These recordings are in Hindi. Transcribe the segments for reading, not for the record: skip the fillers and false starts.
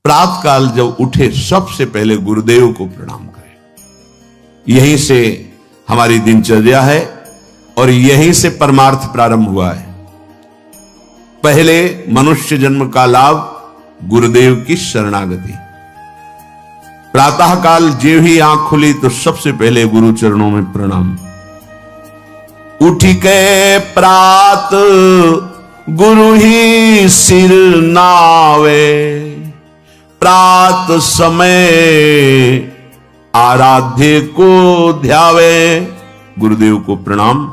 प्रातः काल जब उठे सबसे पहले गुरुदेव को प्रणाम करें। यहीं से हमारी दिनचर्या है और यहीं से परमार्थ प्रारंभ हुआ है। पहले मनुष्य जन्म का लाभ गुरुदेव की शरणागति। प्रातः काल जो ही आंख खुली तो सबसे पहले गुरु चरणों में प्रणाम। उठी के प्रात गुरु ही सिर नावे, प्रात समय आराध्य को ध्यावे। गुरुदेव को प्रणाम,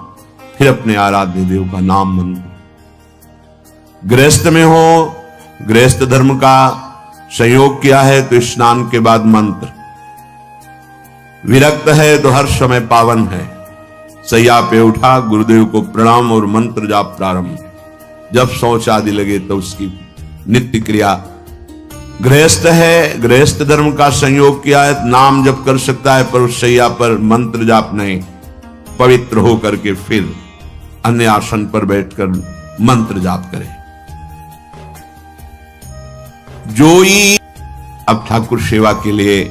फिर अपने आराध्य देव का नाम मंत्र। गृहस्थ में हो, गृहस्थ धर्म का संयोग किया है तो स्नान के बाद मंत्र। विरक्त है तो हर समय पावन है। सैया पे उठा, गुरुदेव को प्रणाम और मंत्र जाप प्रारंभ। जब शौच आदि लगे तो उसकी नित्य क्रिया। गृहस्थ है, गृहस्थ धर्म का संयोग किया है, नाम जप कर सकता है पर उस सैया पर मंत्र जाप नहीं। पवित्र होकर के फिर अन्य आसन पर बैठकर मंत्र जाप करें। जोई अब ठाकुर सेवा के लिए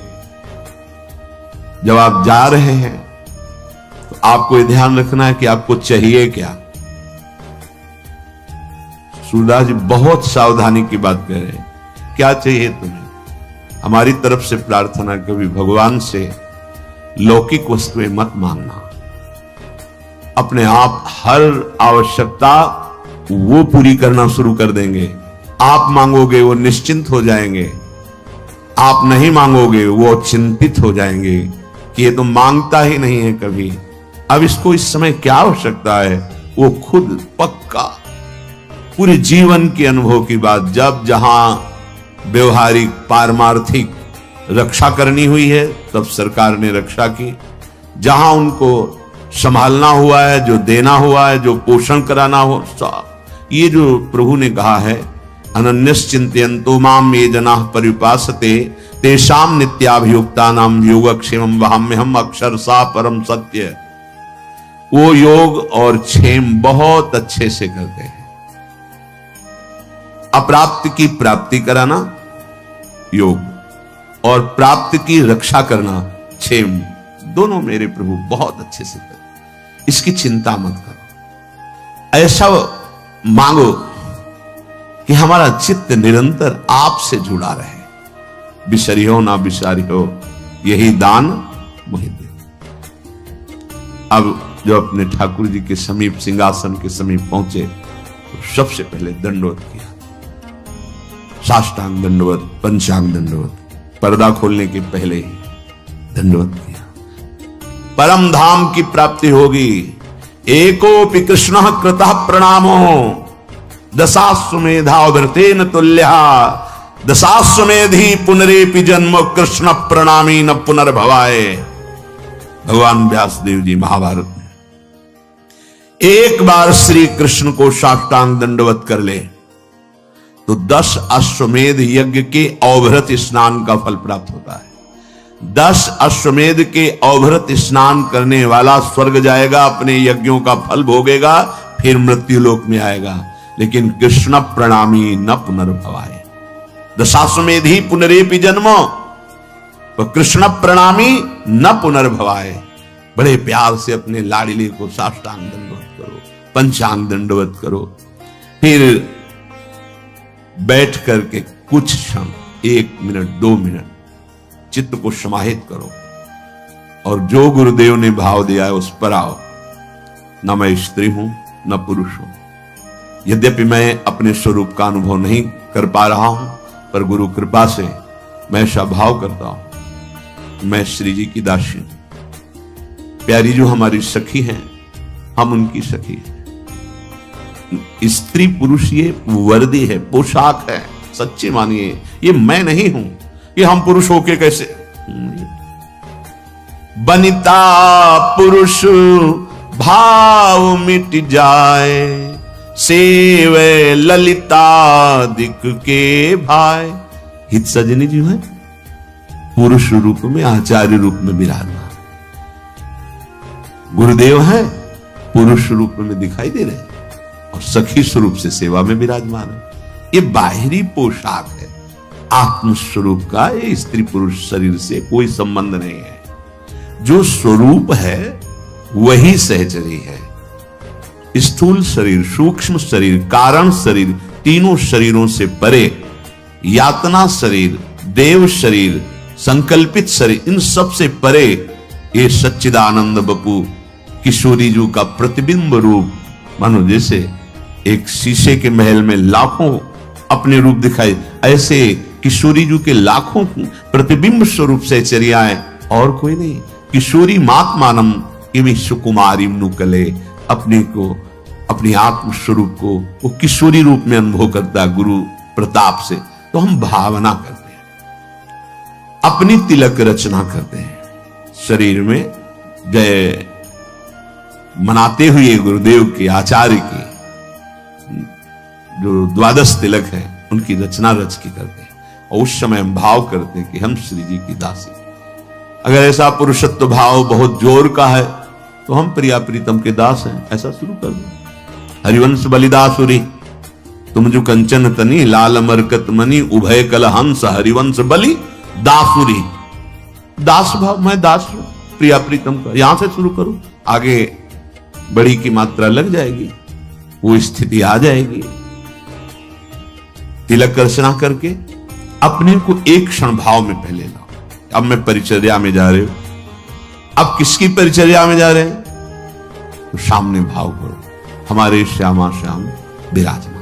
जब आप जा रहे हैं तो आपको यह ध्यान रखना है कि आपको चाहिए क्या। सूरदास जी बहुत सावधानी की बात कह रहे हैं। क्या चाहिए तुम्हें? हमारी तरफ से प्रार्थना कभी भगवान से लौकिक वस्तुएं मत मांगना। अपने आप हर आवश्यकता वो पूरी करना शुरू कर देंगे। आप मांगोगे वो निश्चिंत हो जाएंगे, आप नहीं मांगोगे वो चिंतित हो जाएंगे कि ये तो मांगता ही नहीं है कभी, अब इसको इस समय क्या आवश्यकता है। वो खुद पक्का पूरे जीवन के अनुभव की बात, जब जहां व्यवहारिक पारमार्थिक रक्षा करनी हुई है तब सरकार ने रक्षा की, जहां उनको संभालना हुआ है, जो देना हुआ है, जो पोषण कराना हो, ये जो प्रभु ने कहा है अनन्यश्चिन्तयन्तो माम ये जनाः पर्युपासते तेषां नित्याभियुक्तानां योगक्षेमं वहाम्यहम् अक्षरशः परम सत्य। वो योग और क्षेम बहुत अच्छे से करते हैं। अप्राप्त की प्राप्ति कराना योग और प्राप्त की रक्षा करना क्षेम, दोनों मेरे प्रभु बहुत अच्छे से करते। इसकी चिंता मत करो, ऐसा मांगो कि हमारा चित्त निरंतर आपसे जुड़ा रहे। बिसरी हो ना बिसारी हो, यही दान मुझे दे। अब जो अपने ठाकुर जी के समीप, सिंहासन के समीप पहुंचे तो सबसे पहले दंडवत किया। साष्टांग दंडवत, पंचांग दंडवत, पर्दा खोलने के पहले ही दंडवत किया। परम धाम की प्राप्ति होगी। एकोपि कृष्णः कृतः प्रणामो दशाश्वमेधावृतेन तुल्यः दशाश्वमेधि पुनरेपि जन्म कृष्ण प्रणामी न पुनर्भवाय। भगवान व्यासदेव जी महाभारत में एक बार श्री कृष्ण को साष्टांग दंडवत कर ले तो 10 अश्वमेध यज्ञ के अवभृत स्नान का फल प्राप्त होता है। 10 अश्वमेध के अवभृत स्नान करने वाला स्वर्ग जाएगा, अपने यज्ञों का फल भोगेगा, फिर मृत्यु लोक में आएगा। लेकिन कृष्ण प्रणामी न पुनर्भवाय, दशाश्वमेधि पुनरेपि जन्मो, तो कृष्ण प्रणामी न पुनर्भवाय। बड़े प्यार से अपने लाडली को साष्टांग दंडवत करो, पंचांग दंडवत करो, फिर बैठ करके कुछ क्षण, 1 मिनट 2 मिनट चित्त को समाहित करो और जो गुरुदेव ने भाव दिया है उस पर आओ। न मैं स्त्री हूं न पुरुष हूं, यद्यपि मैं अपने स्वरूप का अनुभव नहीं कर पा रहा हूं, पर गुरु कृपा से मैं ऐसा भाव करता हूं मैं श्री जी की दासी हूं। प्यारी जो हमारी सखी हैं, हम उनकी सखी हैं। स्त्री पुरुष ये वर्दी है, पोशाक है, सच्चे मानिए। ये मैं नहीं हूं, ये हम पुरुष होके कैसे बनिता पुरुष भाव मिट जाए, सेवे ललिता दिक के भाई। हित सजनी जी है पुरुष रूप में, आचार्य रूप में विराजमान। गुरुदेव है पुरुष रूप में दिखाई दे रहे और सखी स्वरूप से सेवा में विराजमान है। ये बाहरी पोशाक है, आत्म स्वरूप का ये स्त्री पुरुष शरीर से कोई संबंध नहीं है। जो स्वरूप है वही सहचरी है। स्थूल शरीर, सूक्ष्म शरीर, कारण शरीर, तीनों शरीरों से परे यातना शरीर, देव शरीर, संकल्पित शरीर, इन सब से परे ये सच्चिदानंद बपू किशोरी जी का प्रतिबिंब रूप, मानो जैसे एक शीशे के महल में लाखों अपने रूप दिखाई, ऐसे किशोरी जी के लाखों प्रतिबिंब स्वरूप सहचर्याएं और कोई नहीं। किशोरी मात्मानम इमी सुकुमारी नुकले, अपने को, अपनी आत्म स्वरूप को वो किशोरी रूप में अनुभव करता है गुरु प्रताप से। तो हम भावना करते हैं, अपनी तिलक रचना करते हैं, शरीर में जय मनाते हुए गुरुदेव के आचार्य की जो द्वादश तिलक है उनकी रचना रच के करते हैं। और उस समय हम भाव करते हैं कि हम श्री जी की दासी। अगर ऐसा पुरुषत्व भाव बहुत जोर का है तो हम प्रिया प्रीतम के दास हैं, ऐसा शुरू कर दो। हरिवंश बलिदासुरी तुम जो कंचन तनी लाल मरकत मनी उभय कल हंस हरिवंश बलि दासुरी। दास भाव, मैं दास हूं प्रिया प्रीतम का, यहां से शुरू करो, आगे बड़ी की मात्रा लग जाएगी, वो स्थिति आ जाएगी। तिलक रचना करके अपने को एक क्षण भाव में पहले लाओ। अब मैं परिचर्या में जा रहे हो, अब किसकी परिचर्या में जा रहे हैं? तो सामने भाव करो, हमारे श्यामा श्याम विराजमान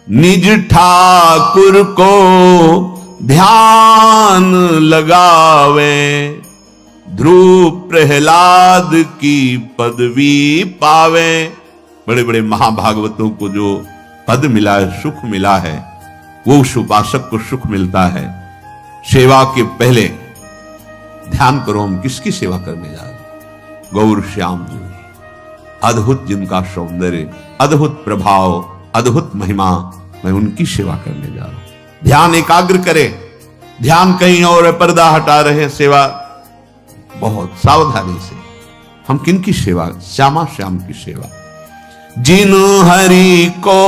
निज ठाकुर को ध्यान लगावे, ध्रुव प्रहलाद की पदवी पावे। बड़े बड़े महाभागवतों को जो पद मिला है, सुख मिला है, वो उस उपासक को सुख मिलता है। सेवा के पहले ध्यान करो, हम किसकी सेवा करने जा रहे हैं? गौर श्याम जी, अद्भुत जिनका सौंदर्य, अद्भुत प्रभाव, अद्भुत महिमा, मैं उनकी सेवा करने जा रहा हूं। ध्यान एकाग्र करे, ध्यान कहीं और पर्दा हटा रहे, सेवा बहुत सावधानी से। हम किनकी सेवा? श्यामा श्याम की सेवा। जिन हरि को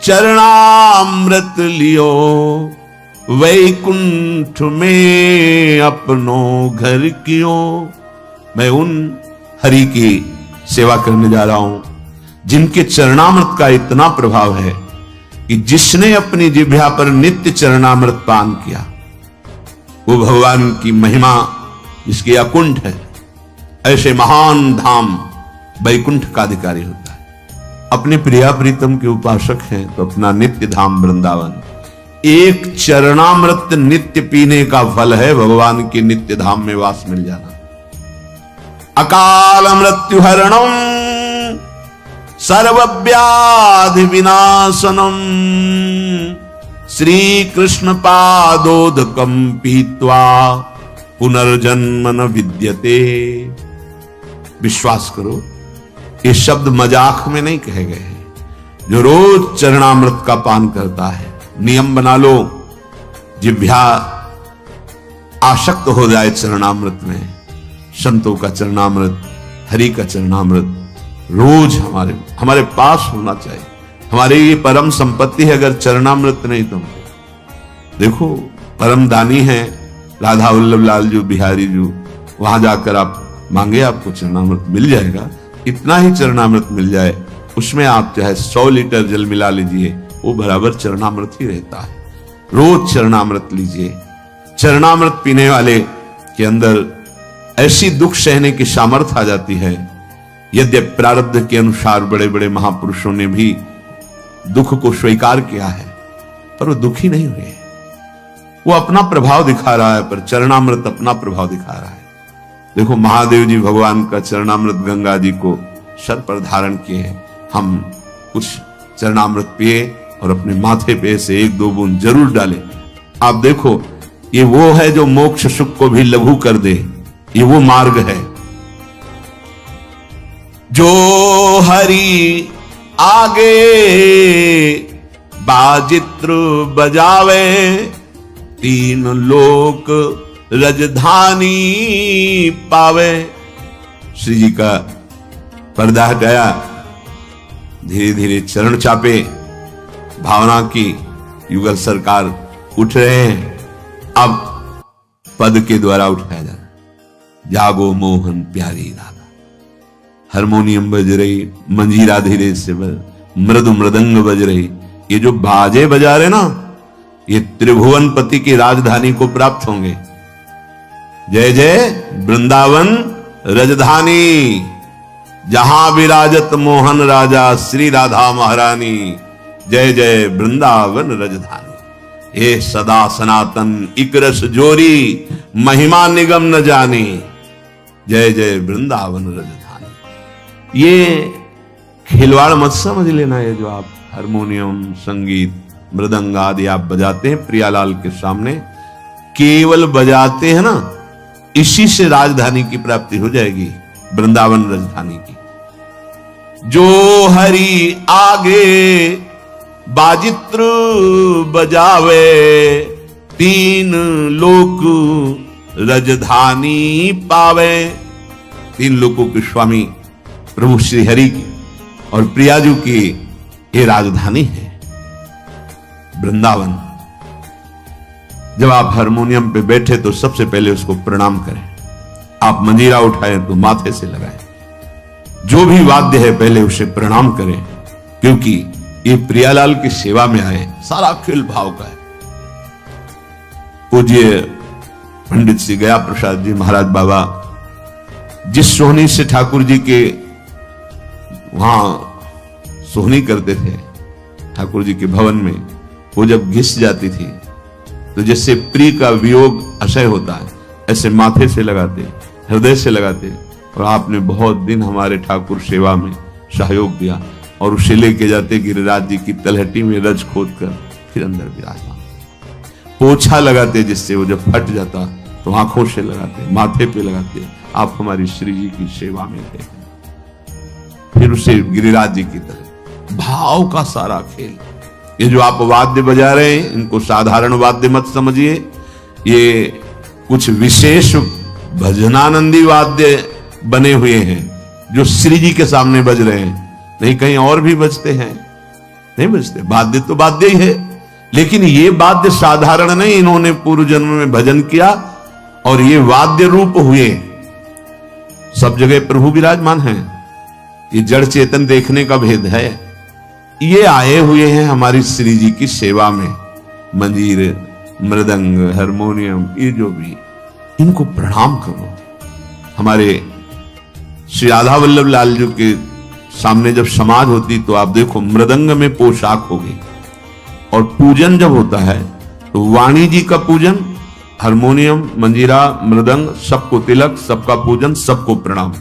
चरणामृत लियो, वैकुंठ में अपनो घर कियो। मैं उन हरि की सेवा करने जा रहा हूं जिनके चरणामृत का इतना प्रभाव है कि जिसने अपनी जिह्वा पर नित्य चरणामृत पान किया, वो भगवान की महिमा जिसके अकुंठ है, ऐसे महान धाम वैकुंठ का अधिकारी होता है। अपने प्रिया प्रीतम के उपासक हैं तो अपना नित्य धाम वृंदावन। एक चरणामृत नित्य पीने का फल है भगवान के नित्य धाम में वास मिल जाना। अकाल मृत्यु हरणम सर्वव्याधि विनाशनम, श्री कृष्ण पादोदकम पीत्वा पुनर्जन्म न विद्यते। विश्वास करो, ये शब्द मजाक में नहीं कहे गए हैं। जो रोज चरणामृत का पान करता है, नियम बना लो, जिह्वा आसक्त हो जाए चरणामृत में। संतों का चरणामृत, हरि का चरणामृत रोज हमारे पास होना चाहिए। हमारे ये परम संपत्ति है। अगर चरणामृत नहीं तो देखो, परम दानी है राधा वल्लभ लाल जी बिहारी जी, वहां जाकर आप मांगे, आपको चरणामृत मिल जाएगा। इतना ही चरणामृत मिल जाए, उसमें आप चाहे 100 लीटर जल मिला लीजिए, वो बराबर चरणामृत ही रहता है। रोज चरणामृत लीजिए। चरणामृत पीने वाले के अंदर ऐसी दुख सहने की सामर्थ्य आ जाती है। यद्यपि प्रारब्ध के अनुसार बड़े बड़े महापुरुषों ने भी दुख को स्वीकार किया है, पर वो दुखी नहीं हुए। वो अपना प्रभाव दिखा रहा है, पर चरणामृत अपना प्रभाव दिखा रहा है। देखो, महादेव जी भगवान का चरणामृत गंगा जी को सर पर धारण किए हैं। हम कुछ चरणामृत पिए और अपने माथे पे से 1-2 बूंद जरूर डालें। आप देखो, ये वो है जो मोक्ष सुख को भी लघु कर दे। ये वो मार्ग है जो हरि आगे बाजित्र बजावे, 3 लोक रजधानी पावे। श्री जी का पर्दा हटाया, धीरे धीरे चरण चापे, भावना की युगल सरकार उठ रहे हैं, अब पद के द्वारा उठाया जा रहा है। जागो मोहन प्यारी राधा, हारमोनियम बज रही, मंजीरा धीरे से मृदु मृदंग बज रही। ये जो बाजे बजा रहे ना, ये त्रिभुवनपति की राजधानी को प्राप्त होंगे। जय जय वृंदावन रजधानी, जहां विराजत मोहन राजा श्री राधा महारानी। जय जय वृंदावन रजधानी, ये सदा सनातन इकरस जोरी, महिमा निगम न जानी। जय जय वृंदावन रजधानी। ये खिलवाड़ मत समझ लेना, ये जो आप हारमोनियम, संगीत, मृदंग आदि आप बजाते हैं प्रियालाल के सामने, केवल बजाते हैं ना, इसी से राजधानी की प्राप्ति हो जाएगी, वृंदावन राजधानी की। जो हरि आगे बाजित्र बजावे, तीन लोक राजधानी पावे। तीन लोकों के स्वामी प्रभु श्री हरि की और प्रियाजू की ये राजधानी है वृंदावन। जब आप हारमोनियम पे बैठे तो सबसे पहले उसको प्रणाम करें। आप मंजीरा उठाएं तो माथे से लगाएं। जो भी वाद्य है पहले उसे प्रणाम करें, क्योंकि ये प्रियालाल की सेवा में आए। सारा खेल भाव का है। पूज्य पंडित श्री गया प्रसाद जी महाराज बाबा जिस सोहनी से ठाकुर जी के वहां सोहनी करते थे, ठाकुर जी के भवन में, वो जब घिस जाती थी तो जैसे प्रिय का वियोग असह्य होता है, ऐसे माथे से लगाते, हृदय से लगाते। और आपने बहुत दिन हमारे ठाकुर सेवा में सहयोग दिया और उसे लेके जाते गिरिराज जी की तलहटी में रज खोद कर फिर अंदर विराजमान, पोछा लगाते, जिससे वो जब फट जाता तो आंखों से लगाते, माथे पे लगाते। आप हमारी श्री जी की सेवा में थे। फिर उसे गिरिराज जी की तरह भाव का सारा खेल। ये जो आप वाद्य बजा रहे हैं, इनको साधारण वाद्य मत समझिए, ये कुछ विशेष भजनानंदी वाद्य बने हुए हैं जो श्री जी के सामने बज रहे हैं। नहीं कहीं और भी बजते हैं, नहीं बजते। वाद्य तो वाद्य ही है, लेकिन ये वाद्य साधारण नहीं। इन्होंने पूर्व जन्म में भजन किया और ये वाद्य रूप हुए। सब जगह प्रभु विराजमान हैं। ये जड़ चेतन देखने का भेद है। ये आए हुए हैं हमारी श्री जी की सेवा में। मंजीर, मृदंग, हारमोनियम, ये जो भी, इनको प्रणाम करो। हमारे श्री राधा वल्लभ लाल जी के सामने जब समाज होती तो आप देखो मृदंग में पोशाक होगी, और पूजन जब होता है तो वाणी जी का पूजन, हारमोनियम, मंजीरा, मृदंग, सबको तिलक, सबका पूजन, सबको प्रणाम।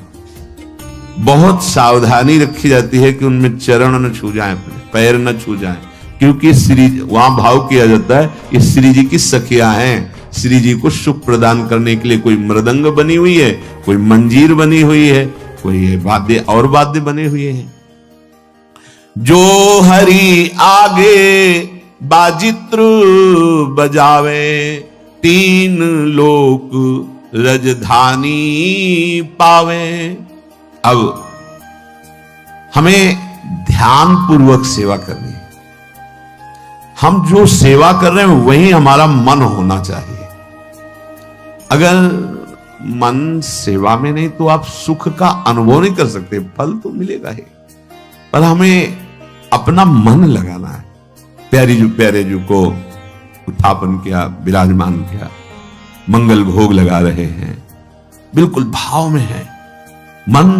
बहुत सावधानी रखी जाती है कि उनमें चरण न छू जाएं, पैर न छू जाएं, क्योंकि श्री वहां भाव किया जाता है ये श्री जी की सखियां हैं। श्री जी को सुख प्रदान करने के लिए कोई मृदंग बनी हुई है, कोई मंजीर बनी हुई है, कोई वाद्य और वाद्य बने हुए हैं। जो हरि आगे बाजित्र बजावे, तीन लोक राजधानी पावे। अब हमें ध्यान पूर्वक सेवा करनी है। हम जो सेवा कर रहे हैं वही हमारा मन होना चाहिए। अगर मन सेवा में नहीं तो आप सुख का अनुभव नहीं कर सकते। फल तो मिलेगा ही, पर हमें अपना मन लगाना है। प्यारे जू को उत्थापन किया, विराजमान किया, मंगल भोग लगा रहे हैं, बिल्कुल भाव में है। मन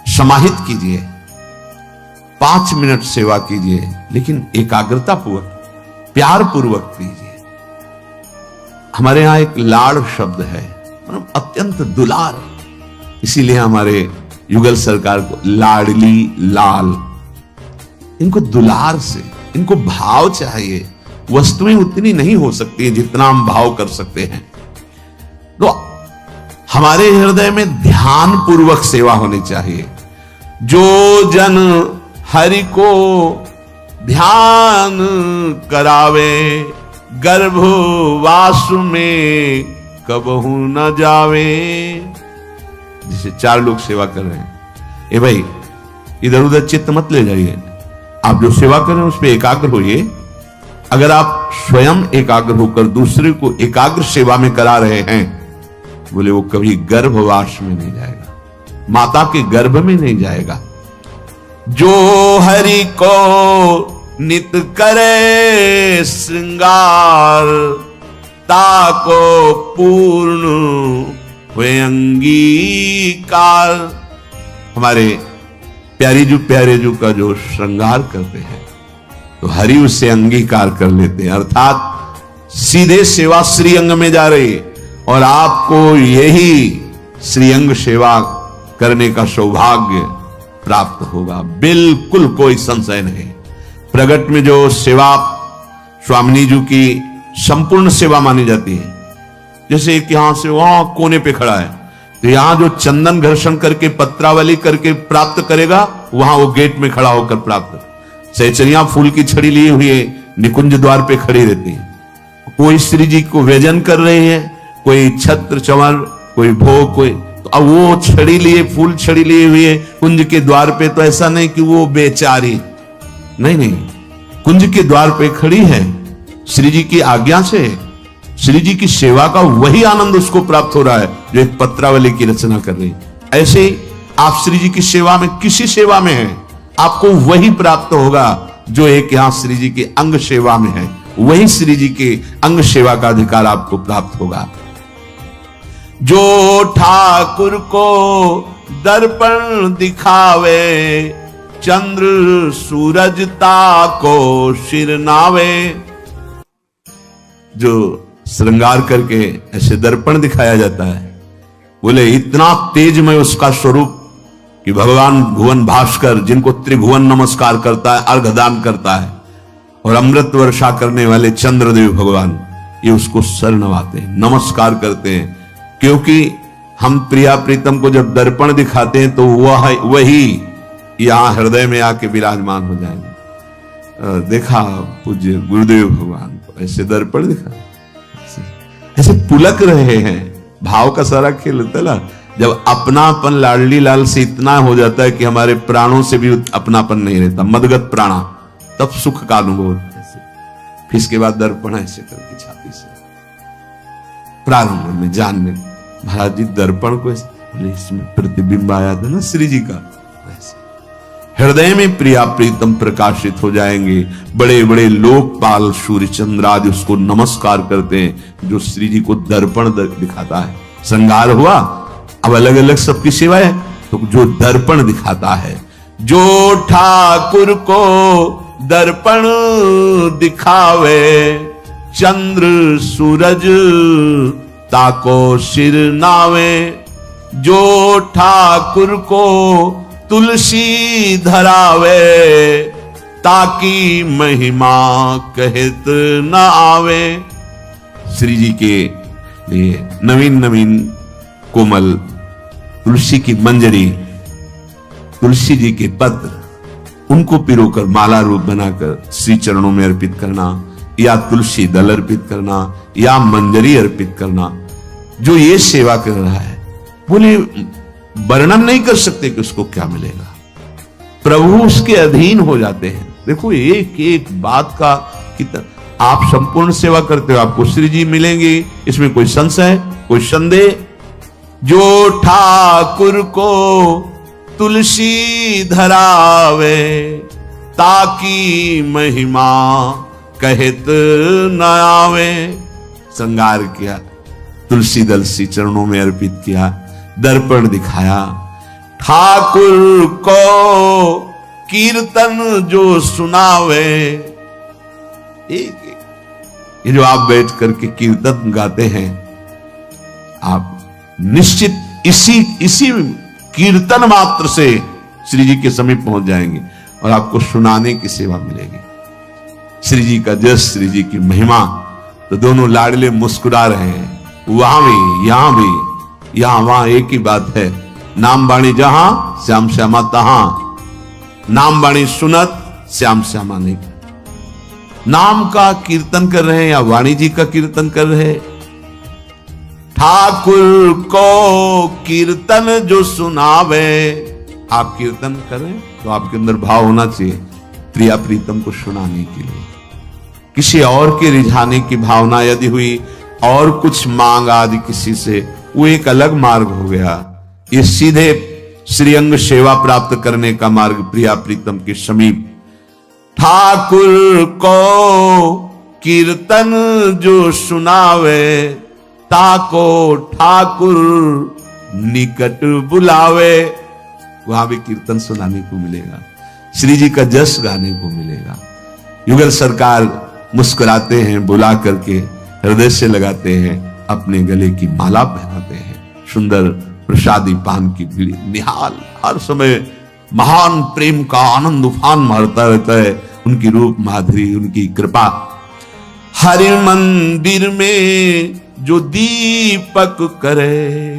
समाहित कीजिए, 5 मिनट सेवा कीजिए, लेकिन एकाग्रता पूर्वक, प्यार पूर्वक कीजिए। हमारे यहां एक लाड़ शब्द है, मतलब अत्यंत दुलार, इसीलिए हमारे युगल सरकार को लाडली लाल। इनको दुलार से, इनको भाव चाहिए। वस्तुएं उतनी नहीं हो सकती है जितना हम भाव कर सकते हैं। तो हमारे हृदय में ध्यान पूर्वक सेवा होनी चाहिए। जो जन हरि को ध्यान करावे, गर्भवास में कबहू न जावे। जैसे 4 लोग सेवा कर रहे हैं, ए भाई इधर उधर चित्त मत ले जाइए। आप जो सेवा कर रहे हैं उस पर एकाग्र होइए। अगर आप स्वयं एकाग्र होकर दूसरे को एकाग्र सेवा में करा रहे हैं, बोले वो कभी गर्भवास में नहीं जाएगा, माता के गर्भ में नहीं जाएगा। जो हरि को नित करे श्रृंगार, ताको पूर्ण हुए अंगीकार। हमारे प्यारे जू का जो श्रृंगार करते हैं तो हरि उससे अंगीकार कर लेते हैं, अर्थात सीधे सेवा श्रीअंग में जा रही है और आपको यही श्रीअंग सेवा करने का सौभाग्य प्राप्त होगा, बिल्कुल कोई संशय नहीं। प्रगट में जो सेवा स्वामिनी जी की संपूर्ण सेवा मानी जाती है, जैसे एक यहां से वहां कोने पे खड़ा है तो यहां जो चंदन घर्षण करके पत्रावली करके प्राप्त करेगा, वहां वो गेट में खड़ा होकर प्राप्त। सहचरियां फूल की छड़ी लिए हुए निकुंज द्वार पे खड़ी रहती है, कोई श्री जी को व्यजन कर रहे हैं, कोई छत्र चंवर, कोई भोग, कोई तो अब वो छड़ी लिए, फूल छड़ी लिए हुए कुंज के द्वार पे, तो ऐसा नहीं कि वो बेचारी, नहीं, कुंज के द्वार पे खड़ी है, श्री जी की आज्ञा से श्री जी की सेवा का वही आनंद उसको प्राप्त हो रहा है जो एक पत्रावली की रचना कर रही है। ऐसे आप श्री जी की सेवा में किसी सेवा में हैं, आपको वही प्राप्त होगा जो एक यहां श्री जी के अंग सेवा में है, वही श्री जी के अंग सेवा का अधिकार आपको प्राप्त होगा। जो ठाकुर को दर्पण दिखावे, चंद्र सूरज ताको सिर नावे। जो श्रृंगार करके ऐसे दर्पण दिखाया जाता है, बोले इतना तेजमय उसका स्वरूप कि भगवान भुवन भास्कर, जिनको त्रिभुवन नमस्कार करता है, अर्घदान करता है, और अमृत वर्षा करने वाले चंद्रदेव भगवान, ये उसको सर नवाते हैं, नमस्कार करते हैं। क्योंकि हम प्रिया प्रीतम को जब दर्पण दिखाते हैं तो वही यहां हृदय में आके विराजमान हो जाएंगे। देखा पूज्य गुरुदेव भगवान को ऐसे दर्पण दिखा, ऐसे पुलक रहे हैं, भाव का सारा खेल होता है ना। जब अपनापन लाडली लाल से इतना हो जाता है कि हमारे प्राणों से भी अपनापन नहीं रहता, मदगत प्राणा, तब सुख का अनुभव होता है। फिर इसके बाद दर्पण ऐसे करके छाती से प्रारंभ में जान में, महाराज जी दर्पण को इसमें प्रतिबिंब आया था ना श्री जी का, हृदय में प्रिया प्रीतम प्रकाशित हो जाएंगे। बड़े बड़े लोकपाल सूर्य चंद्र आदि उसको नमस्कार करते हैं जो श्री जी को दर्पण दिखाता है। श्रृंगार हुआ, अब अलग अलग सबकी सेवा है, तो जो दर्पण दिखाता है, जो ठाकुर को दर्पण दिखावे, चंद्र सूरज ताको सिर नावे। जो ठाकुर को तुलसी धरावे, ताकि महिमा कहत न आवे। श्री जी के लिए नवीन नवीन कोमल तुलसी की मंजरी, तुलसी जी के पत्र, उनको पिरोकर माला रूप बनाकर श्री चरणों में अर्पित करना, या तुलसी दल अर्पित करना, या मंजरी अर्पित करना, जो ये सेवा कर रहा है, बोले वर्णन नहीं कर सकते कि उसको क्या मिलेगा। प्रभु उसके अधीन हो जाते हैं। देखो एक एक बात का कितना आप संपूर्ण सेवा करते हो, आपको श्री जी मिलेंगे, इसमें कोई संशय, कोई संदेह। जो ठाकुर को तुलसी धरावे, ताकि महिमा कहत न आवे। श्रृंगार किया, तुलसी दल श्री चरणों में अर्पित किया, दर्पण दिखाया। ठाकुर को कीर्तन जो सुनावे, ये जो आप बैठ करके कीर्तन गाते हैं, आप निश्चित इसी कीर्तन मात्र से श्री जी के समीप पहुंच जाएंगे और आपको सुनाने की सेवा मिलेगी। श्री जी का जस, श्री जी की महिमा, तो दोनों लाडले मुस्कुरा रहे हैं, वहां भी यहां भी, यहां वहां एक ही बात है। नाम बाणी जहां, श्याम श्यामा तहां। नाम बाणी सुनत, श्याम श्यामा नहीं। नाम का कीर्तन कर रहे हैं या वाणी जी का कीर्तन कर रहे हैं। ठाकुर को कीर्तन जो सुनावे, आप कीर्तन करें तो आपके अंदर भाव होना चाहिए प्रिया प्रीतम को सुनाने के लिए। किसी और के रिझाने की भावना यदि हुई और कुछ मांग आदि किसी से, वो एक अलग मार्ग हो गया। ये सीधे श्रीअंग सेवा प्राप्त करने का मार्ग प्रिया प्रीतम के समीप। ठाकुर को कीर्तन जो सुनावे, ताको ठाकुर निकट बुलावे। वहां भी कीर्तन सुनाने को मिलेगा, श्री जी का जस गाने को मिलेगा। युगल सरकार मुस्कुराते हैं, बुला करके हृदय से लगाते हैं, अपने गले की माला पहनाते हैं। सुंदर प्रसादी पान की भीड़ निहाल, हर समय महान प्रेम का आनंद उफान मारता रहता है। उनकी रूप माधुरी, उनकी कृपा। हरि मंदिर में जो दीपक करे,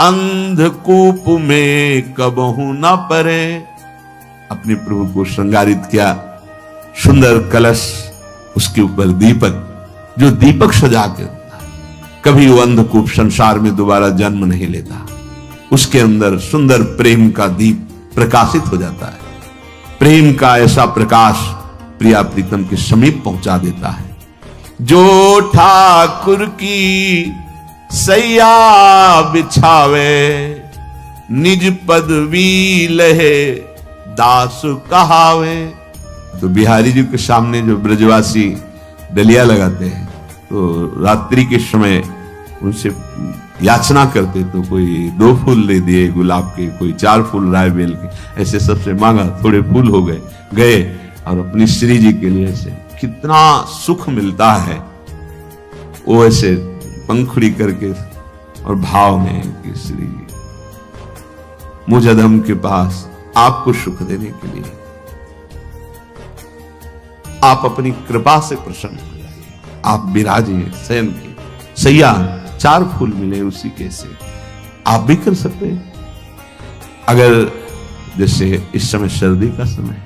अंधकूप में कबहू न परे। अपने प्रभु को श्रृंगारित किया, सुंदर कलश, उसके ऊपर दीपक, जो दीपक सजा के कभी वो अंधकूप संसार में दोबारा जन्म नहीं लेता। उसके अंदर सुंदर प्रेम का दीप प्रकाशित हो जाता है। प्रेम का ऐसा प्रकाश प्रिया प्रीतम के समीप पहुंचा देता है। जो ठाकुर की सैया बिछावे, निज पदवी लहे दास कहावे। तो बिहारी जी के सामने जो ब्रजवासी डलिया लगाते हैं, तो रात्रि के समय उनसे याचना करते, तो कोई 2 फूल ले दिए गुलाब के, कोई 4 फूल राय बेल के, ऐसे सबसे मांगा, थोड़े फूल हो गए और अपनी श्री जी के लिए ऐसे कितना सुख मिलता है। वो ऐसे पंखुड़ी करके और भाव में कि श्री जी मुझ अधम के पास आपको सुख देने के लिए आप अपनी कृपा से प्रसन्न हो जाइए, आप विराजिए शयन की सैया, 4 फूल मिले उसी के से आप भी कर सकते हैं। अगर जैसे इस समय सर्दी का समय,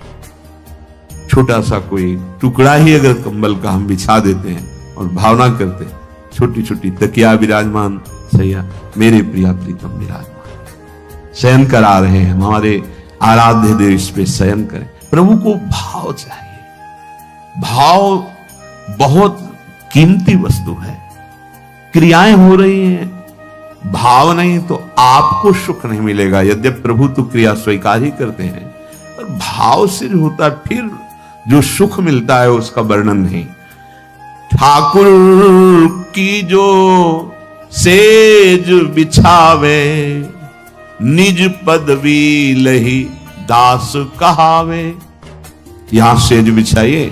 छोटा सा कोई टुकड़ा ही अगर कंबल का हम बिछा देते हैं और भावना करते हैं, छोटी छोटी तकिया विराजमान, सैया मेरे प्रिया प्रीतम विराजमान शयन करा रहे हैं, हमारे आराध्य देव इस पे शयन करें। प्रभु को भाव चाहिए। भाव बहुत कीमती वस्तु है। क्रियाएं हो रही हैं, भाव नहीं तो आपको सुख नहीं मिलेगा। यद्यपि प्रभु तो क्रिया स्वीकार ही करते हैं, पर भाव से जो होता है फिर जो सुख मिलता है उसका वर्णन नहीं। ठाकुर की जो सेज बिछावे, निज पदवी लही दास कहावे। यहां सेज बिछाइए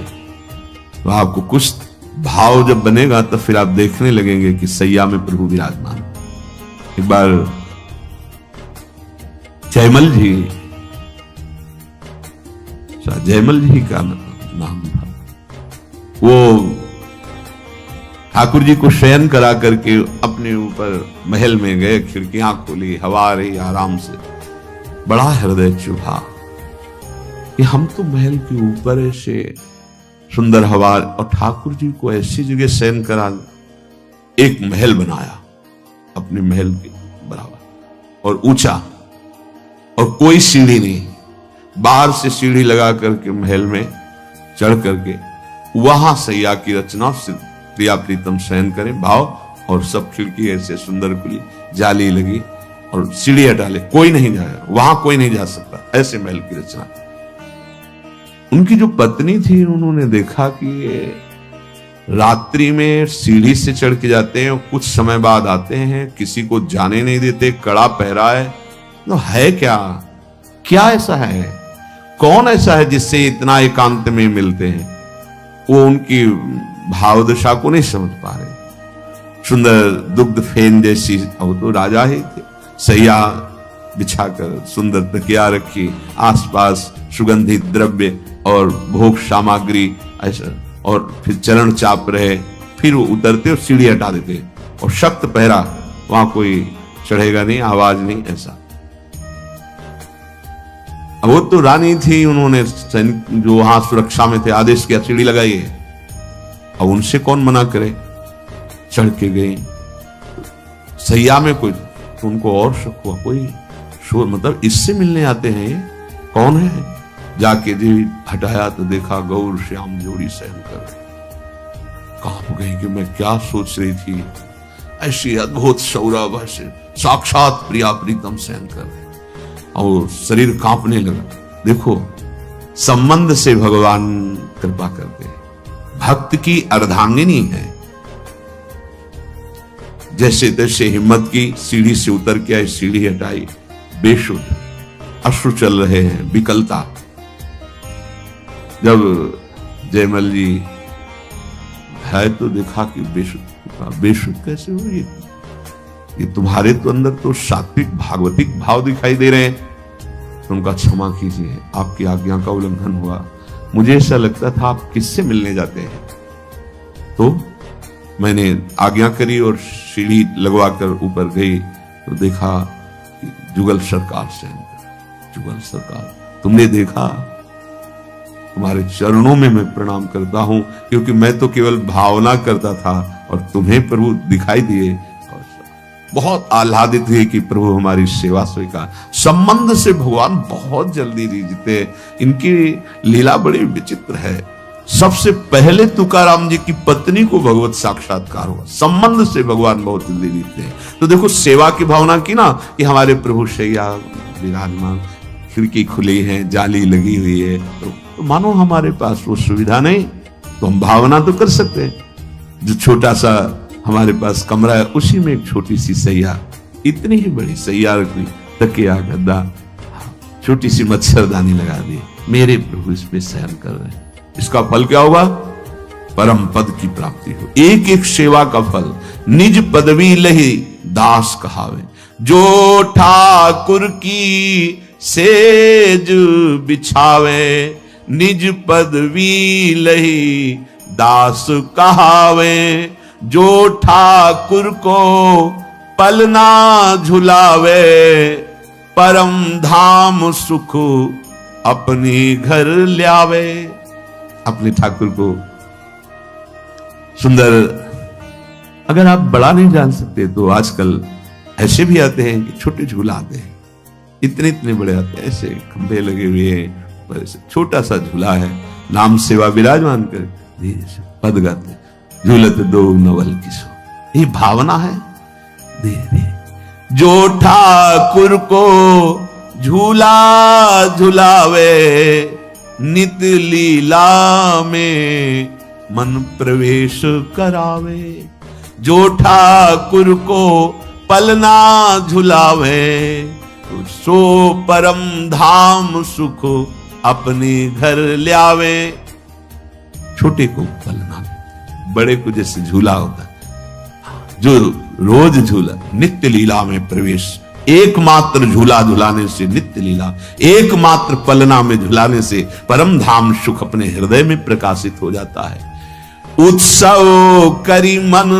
तो आपको कुछ भाव जब बनेगा तो फिर आप देखने लगेंगे कि सैया में प्रभु विराजमान। एक बार जयमल जी, जयमल जी का नाम था, वो ठाकुर जी को शयन करा करके अपने ऊपर महल में गए, खिड़कियां खोली, हवा आ रही आराम से। बड़ा हृदय चुभा कि हम तो महल के ऊपर ऐसे सुंदर हवा, और ठाकुर जी को ऐसी जगह शयन करा, एक महल बनाया अपने महल के बराबर और ऊंचा, और कोई सीढ़ी नहीं, बाहर से सीढ़ी लगा करके महल में चढ़ करके वहां सैया की रचना से प्रिया प्रीतम शयन करें भाव, और सब खिड़की ऐसे सुंदर खुली, जाली लगी और सीढ़ी हटा ले, कोई नहीं जाएगा वहां, कोई नहीं जा सकता, ऐसे महल की रचना। उनकी जो पत्नी थी, उन्होंने देखा कि ये रात्रि में सीढ़ी से चढ़ के जाते हैं और कुछ समय बाद आते हैं, किसी को जाने नहीं देते, कड़ा पहरा है, तो है क्या, क्या ऐसा है, कौन ऐसा है जिससे इतना एकांत में मिलते हैं। वो उनकी भावदशा को नहीं समझ पा रहे। सुंदर दुग्ध फेन जैसी, वो तो राजा ही थे, सैया बिछाकर सुंदर तकिया रखी, आसपास सुगंधित द्रव्य और भोग सामग्री ऐसा, और फिर चरण चाप रहे, फिर वो उतरते और सीढ़ी हटा देते, और सख्त पहरा, वहां कोई चढ़ेगा नहीं, आवाज नहीं, ऐसा। वो तो रानी थी, उन्होंने जो वहां सुरक्षा में थे आदेश किया सीढ़ी लगाइए, अब उनसे कौन मना करे, चढ़ के गई सैया में। कोई तो उनको और शक हुआ, कोई शोर, मतलब इससे मिलने आते हैं, कौन है। जाके जी हटाया तो देखा गौर श्याम जोड़ी शयन कर, कांप गई कि मैं क्या सोच रही थी। ऐसी अद्भुत सौरभ से साक्षात प्रिया प्रीतम सहन कर रहे और शरीर कांपने लगा। देखो, संबंध से भगवान कृपा करते हैं। भक्त की अर्धांगिनी है, जैसे तैसे हिम्मत की सीढ़ी से उतर के आई, सीढ़ी हटाई, बेशुद्ध, अश्रु चल रहे हैं, विकलता। जब जयमल जी है तो देखा कि बेशुद्ध कैसे हो, ये तुम्हारे तो अंदर तो सात्विक भागवतिक भाव दिखाई दे रहे हैं। तो उनका क्षमा कीजिए, आपकी आज्ञा का उल्लंघन हुआ। मुझे ऐसा लगता था आप किससे मिलने जाते हैं। तो मैंने आज्ञा करी और सीढ़ी लगवाकर ऊपर गई तो देखा जुगल सरकार से। जुगल सरकार, तुमने देखा, तुम्हारे चरणों में मैं प्रणाम करता हूं, क्योंकि मैं तो केवल भावना करता था और तुम्हें प्रभु दिखाई दिए। और बहुत आह्लादित हुए कि प्रभु हमारी सेवा स्वीकार। संबंध से भगवान बहुत जल्दी रिझते। इनकी लीला बड़ी विचित्र है। सबसे पहले तुकाराम जी की पत्नी को भगवत साक्षात्कार हुआ। संबंध से भगवान बहुत जल्दी रिझते हैं। तो देखो, सेवा की भावना की ना कि हमारे प्रभु शैया विराजमान, खिड़की खुली है, जाली लगी हुई है, तो मानो हमारे पास वो सुविधा नहीं, तो हम भावना तो कर सकते हैं। जो छोटा सा हमारे पास कमरा है, उसी में एक छोटी सी सैया, इतनी ही बड़ी सैया रखी, तकिया, गद्दा, छोटी सी मच्छरदानी लगा दी, मेरे प्रभु इसमें शयन कर रहे हैं। इसका फल क्या होगा? परम पद की प्राप्ति हो। एक एक सेवा का फल। निज पदवी लही दास कहावे, जो ठाकुर की सेज बिछावे। निज पदवी लही दास कहावे, जो ठाकुर को पलना झुलावे। परम धाम सुख अपने घर ल्यावे। अपने ठाकुर को सुंदर, अगर आप बड़ा नहीं जान सकते तो आजकल ऐसे भी आते हैं कि छोटे झूला आते हैं, इतने इतने बड़े आते हैं, ऐसे खंभे लगे हुए हैं, पर छोटा सा झूला है, नाम सेवा विराजमान कर पद गाते, झूलत दो नवल किसो। ये भावना है। धीरे जो ठाकुर को झूला झुलावे, नित लीला में मन प्रवेश करावे। जो ठाकुर को पलना झुलावे, सो परम धाम सुख अपने घर ल्यावे। छोटे को पलना, बड़े को जैसे झूला होता है, जो रोज झूला, नित्य लीला में प्रवेश। एकमात्र झूला झुलाने से नित्य लीला, एकमात्र पलना में झुलाने से परम धाम सुख अपने हृदय में प्रकाशित हो जाता है। उत्सव करी मन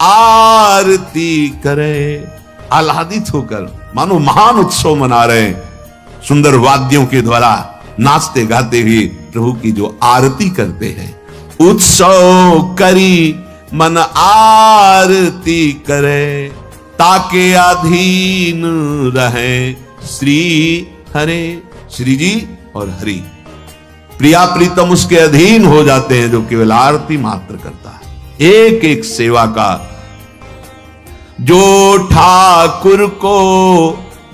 आरती करे, आह्लादित होकर मानो महान उत्सव मना रहे, सुंदर वाद्यों के द्वारा नाचते गाते हुए प्रभु की जो आरती करते हैं। उत्सव करी मन आरती करे, ताके अधीन रहे श्री हरे। श्री जी और हरि प्रिया प्रीतम उसके अधीन हो जाते हैं, जो केवल आरती मात्र करता है। एक एक सेवा का, जो ठाकुर को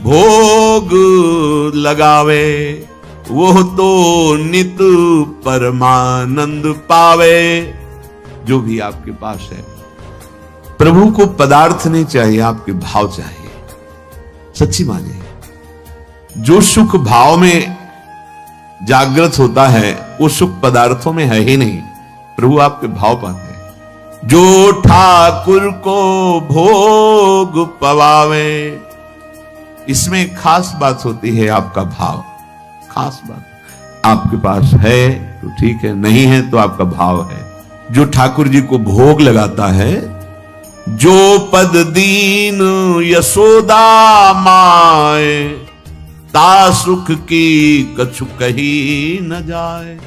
भोग लगावे, वो तो नित परमानंद पावे। जो भी आपके पास है, प्रभु को पदार्थ नहीं चाहिए, आपके भाव चाहिए। सच्ची मानिए, जो सुख भाव में जागृत होता है वो सुख पदार्थों में है ही नहीं, प्रभु आपके भाव पाते हैं। जो ठाकुर को भोग पवावे, इसमें खास बात होती है आपका भाव। खास बात आपके पास है तो ठीक है, नहीं है तो आपका भाव है। जो ठाकुर जी को भोग लगाता है, जो पद दीन यशोदा माए, ता सुख की कछु कही न जाए।